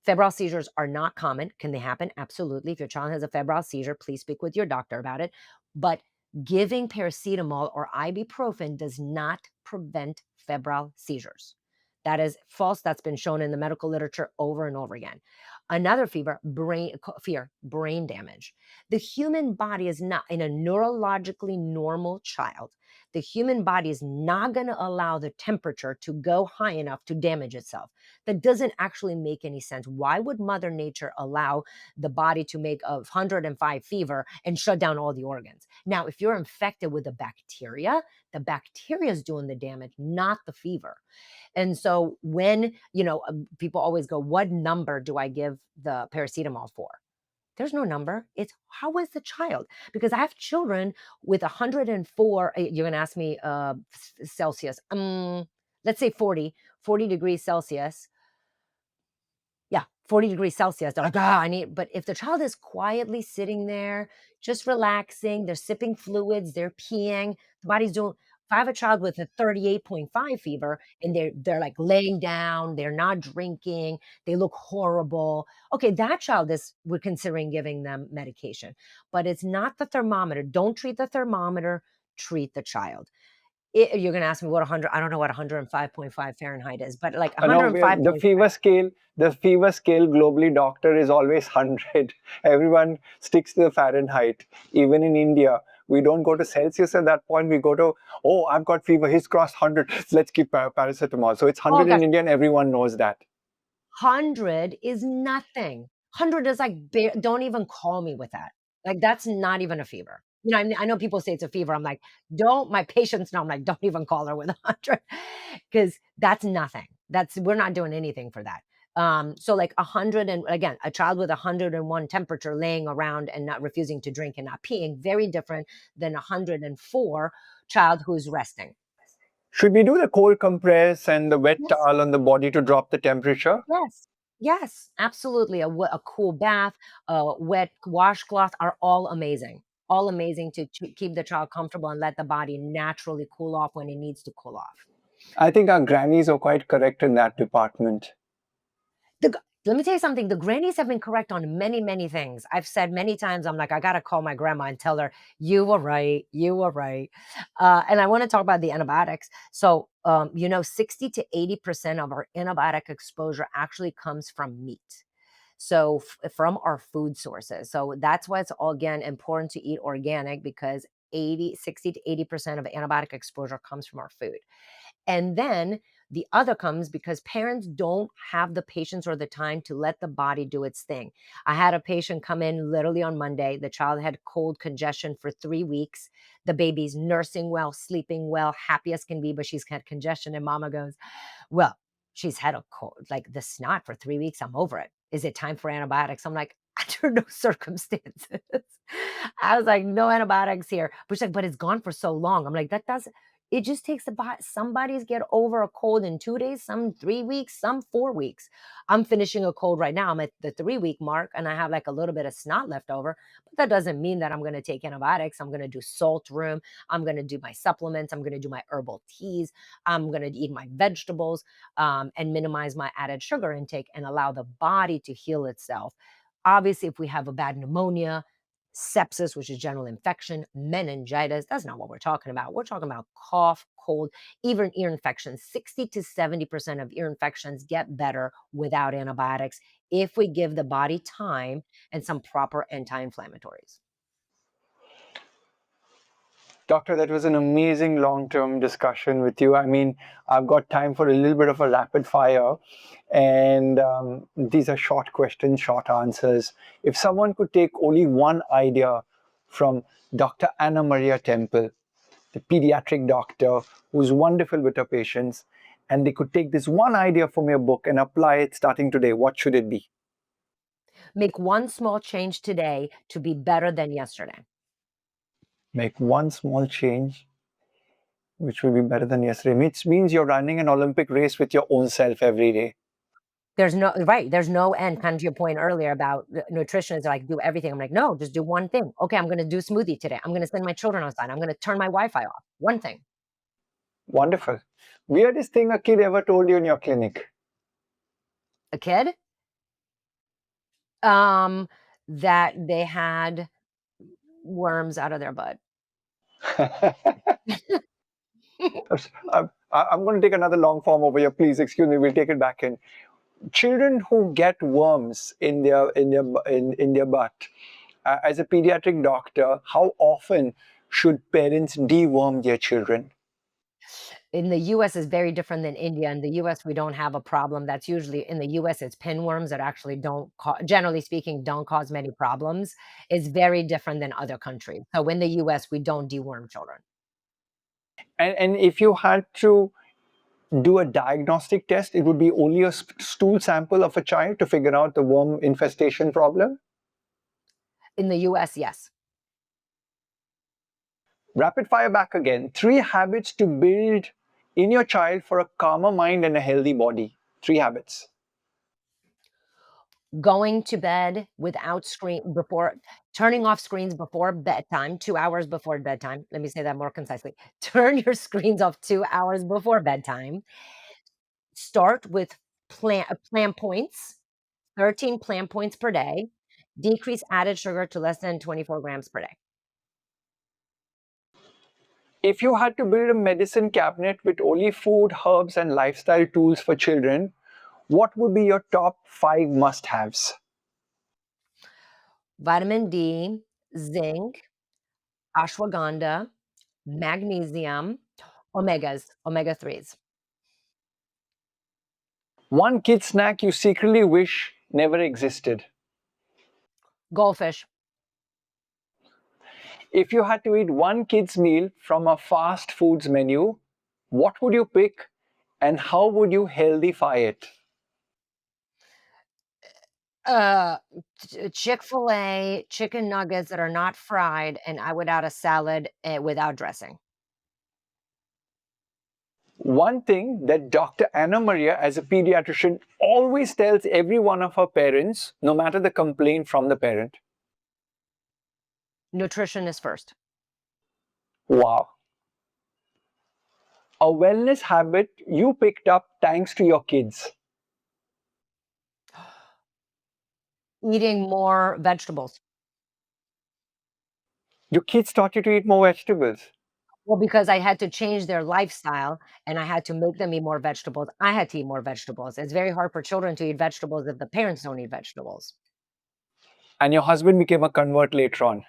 Febrile seizures are not common. Can they happen? Absolutely. If your child has a febrile seizure, please speak with your doctor about it. But giving paracetamol or ibuprofen does not prevent febrile seizures. That is false. That's been shown in the medical literature over and over again. Another fear, brain damage. The human body is not, in a neurologically normal child, the human body is not going to allow the temperature to go high enough to damage itself. That doesn't actually make any sense. Why would Mother Nature allow the body to make a 105 fever and shut down all the organs? Now, if you're infected with the bacteria is doing the damage, not the fever. And so when, people always go, what number do I give the paracetamol for? There's no number. It's how is the child? Because I have children with 104. You're going to ask me Celsius. Let's say 40 degrees Celsius. Yeah, 40 degrees Celsius. They're like, I need. But if the child is quietly sitting there, just relaxing, they're sipping fluids, they're peeing, the body's doing. If I have a child with a 38.5 fever and they're like laying down, they're not drinking, they look horrible. Okay, that child we're considering giving them medication, but it's not the thermometer. Don't treat the thermometer, treat the child. You're going to ask me what 100, I don't know what 105.5 Fahrenheit is, but like No, 105.5. the fever scale globally, doctor, is always 100. Everyone sticks to the Fahrenheit. Even in India, we don't go to Celsius at that point. We go to, oh, I've got fever. He's crossed 100. Let's keep paracetamol. So it's Oh 100 gosh, in India, and everyone knows that. 100 is nothing. 100 is like don't even call me with that. Like, that's not even a fever. I know people say it's a fever. I'm like, "Don't," my patients know, I'm like, "Don't even call her with 100 because that's nothing. We're not doing anything for that. So like 100, and again, a child with 101 temperature laying around and not refusing to drink and not peeing, very different than 104 child who's resting. Should we do the cold compress and the wet Yes. towel on the body to drop the temperature? Yes. Yes, absolutely. A cool bath, a wet washcloth are all amazing. all amazing to keep the child comfortable and let the body naturally cool off when it needs to cool off. I think our grannies are quite correct in that department. Let me tell you something. The grannies have been correct on many, many things. I've said many times, I'm like, I got to call my grandma and tell her, you were right. You were right. And I want to talk about the antibiotics. So, 60 to 80% of our antibiotic exposure actually comes from meat. So, from our food sources. So, that's why it's all, again, important to eat organic because 60 to 80% of antibiotic exposure comes from our food. And then the other comes because parents don't have the patience or the time to let the body do its thing. I had a patient come in literally on Monday. The child had cold congestion for 3 weeks. The baby's nursing well, sleeping well, happy as can be, but she's had congestion. And mama goes, well, she's had a cold, like the snot for 3 weeks. I'm over it. Is it time for antibiotics? I'm like, under no circumstances. I was like, no antibiotics here. But she's like, but it's gone for so long. I'm like, that doesn't, it just takes about somebody's get over a cold in 2 days, some 3 weeks, some 4 weeks. I'm finishing a cold right now. I'm at the 3 week mark and I have like a little bit of snot left over. But that doesn't mean that I'm going to take antibiotics. I'm going to do salt room. I'm going to do my supplements. I'm going to do my herbal teas. I'm going to eat my vegetables and minimize my added sugar intake and allow the body to heal itself. Obviously, if we have a bad pneumonia, sepsis, which is general infection, meningitis, that's not what we're talking about. We're talking about cough, cold, even ear infections. 60 to 70% of ear infections get better without antibiotics if we give the body time and some proper anti-inflammatories. Doctor, that was an amazing long-term discussion with you. I mean, I've got time for a little bit of a rapid fire, and these are short questions, short answers. If someone could take only one idea from Dr. Ana Maria Temple, the pediatric doctor who's wonderful with her patients, and they could take this one idea from your book and apply it starting today, what should it be? Make one small change today to be better than yesterday. Make one small change which will be better than yesterday. Which means you're running an Olympic race with your own self every day. There's no right. There's no end. Kind of to your point earlier about nutrition is like do everything. I'm like, no, just do one thing. Okay, I'm going to do smoothie today. I'm going to send my children outside. I'm going to turn my Wi-Fi off. One thing. Wonderful. Weirdest thing a kid ever told you in your clinic? A kid, um, that they had worms out of their butt. I'm going to take another long form over here. Please excuse me. We'll take it back in. Children who get worms in their butt. As a pediatric doctor, how often should parents deworm their children? In the US is very different than India. In the US, we don't have a problem. That's usually in the US, it's pinworms that actually don't generally speaking, don't cause many problems. It's very different than other countries. So in the US, we don't deworm children. And if you had to do a diagnostic test, it would be only a stool sample of a child to figure out the worm infestation problem? In the US, yes. Rapid fire back again. 3 habits to build in your child for a calmer mind and a healthy body. 3 habits. Going to bed without screen before turning off screens before bedtime, 2 hours before bedtime. Let me say that more concisely. Turn your screens off 2 hours before bedtime. Start with plan points, 13 plan points per day. Decrease added sugar to less than 24 grams per day. If you had to build a medicine cabinet with only food, herbs, and lifestyle tools for children, what would be your top 5 must-haves? Vitamin D, zinc, ashwagandha, magnesium, omega 3s. One kid snack you secretly wish never existed. Goldfish. If you had to eat one kid's meal from a fast foods menu, what would you pick and how would you healthify it? Uh, Chick-fil-A chicken nuggets that are not fried, and I would add a salad, without dressing. One thing that Dr. Anna Maria, as a pediatrician, always tells every one of her parents, no matter the complaint from the parent. Nutrition is first. Wow. A wellness habit you picked up thanks to your kids. Eating more vegetables. Your kids taught you to eat more vegetables. Well, because I had to change their lifestyle and I had to make them eat more vegetables, I had to eat more vegetables. It's very hard for children to eat vegetables if the parents don't eat vegetables. And your husband became a convert later on.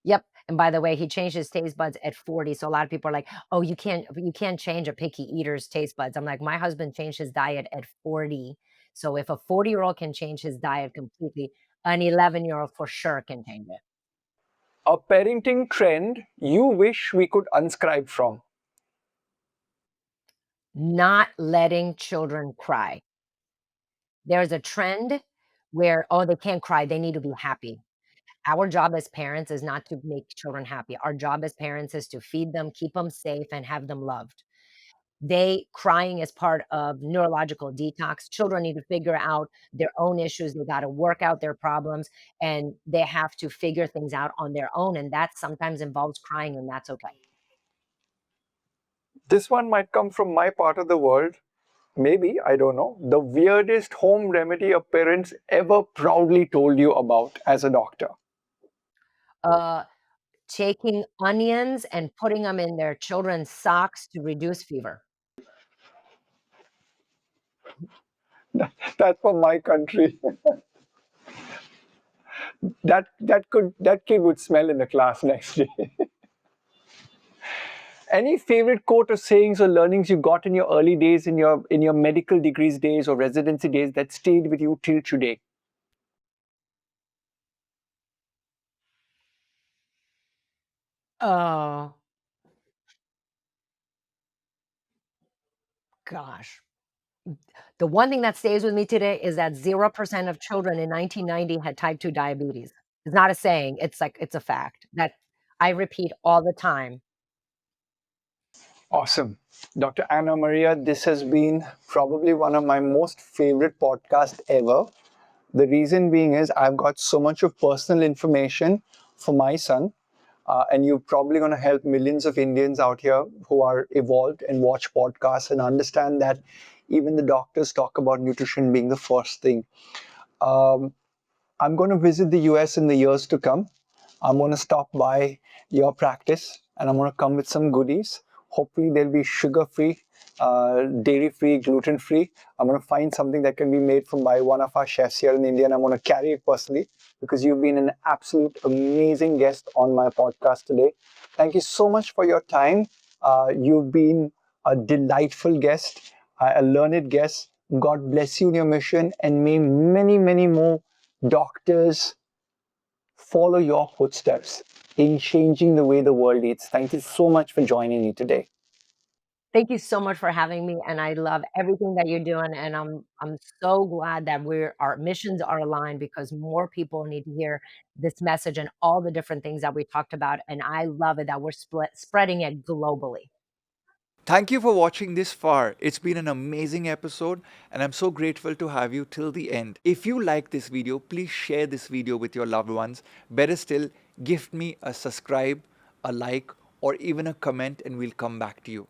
Yep, and by the way, he changed his taste buds at 40, so a lot of people are like, "Oh, you can't change a picky eater's taste buds." I'm like, "My husband changed his diet at 40, so if a 40-year-old can change his diet completely, an 11-year-old for sure can change it." A parenting trend you wish we could unscribe from. Not letting children cry. There's a trend where, "Oh, they can't cry, they need to be happy." Our job as parents is not to make children happy. Our job as parents is to feed them, keep them safe, and have them loved. They crying is part of neurological detox. Children need to figure out their own issues. They got to work out their problems and they have to figure things out on their own. And that sometimes involves crying, and that's okay. This one might come from my part of the world. Maybe, I don't know. The weirdest home remedy a parents ever proudly told you about as a doctor. Uh, Taking onions and putting them in their children's socks to reduce fever. That's from my country. That kid would smell in the class next day. Any favorite quote or sayings or learnings you got in your early days, in your medical degrees days or residency days that stayed with you till today? Oh, gosh. The one thing that stays with me today is that 0% of children in 1990 had type 2 diabetes. It's not a saying, it's a fact that I repeat all the time. Awesome. Dr. Ana Maria, this has been probably one of my most favorite podcasts ever. The reason being is I've got so much of personal information for my son, and you're probably going to help millions of Indians out here who are evolved and watch podcasts and understand that even the doctors talk about nutrition being the first thing. Um, I'm going to visit the US in the years to come. I'm going to stop by your practice and I'm going to come with some goodies. Hopefully, they'll be sugar free, dairy free, gluten free. I'm going to find something that can be made from by one of our chefs here in India, and I'm going to carry it personally because you've been an absolute amazing guest on my podcast today. Thank you so much for your time. You've been a delightful guest, a learned guest. God bless you in your mission, and may many, many more doctors follow your footsteps in changing the way the world eats. Thank you so much for joining me today. Thank you so much for having me, and I love everything that you're doing, and I'm so glad that our missions are aligned because more people need to hear this message and all the different things that we talked about, and I love it that we're spreading it globally. Thank you for watching this far. It's been an amazing episode and I'm so grateful to have you till the end. If you like this video, please share this video with your loved ones. Better still, gift me a subscribe, a like, or even a comment and we'll come back to you.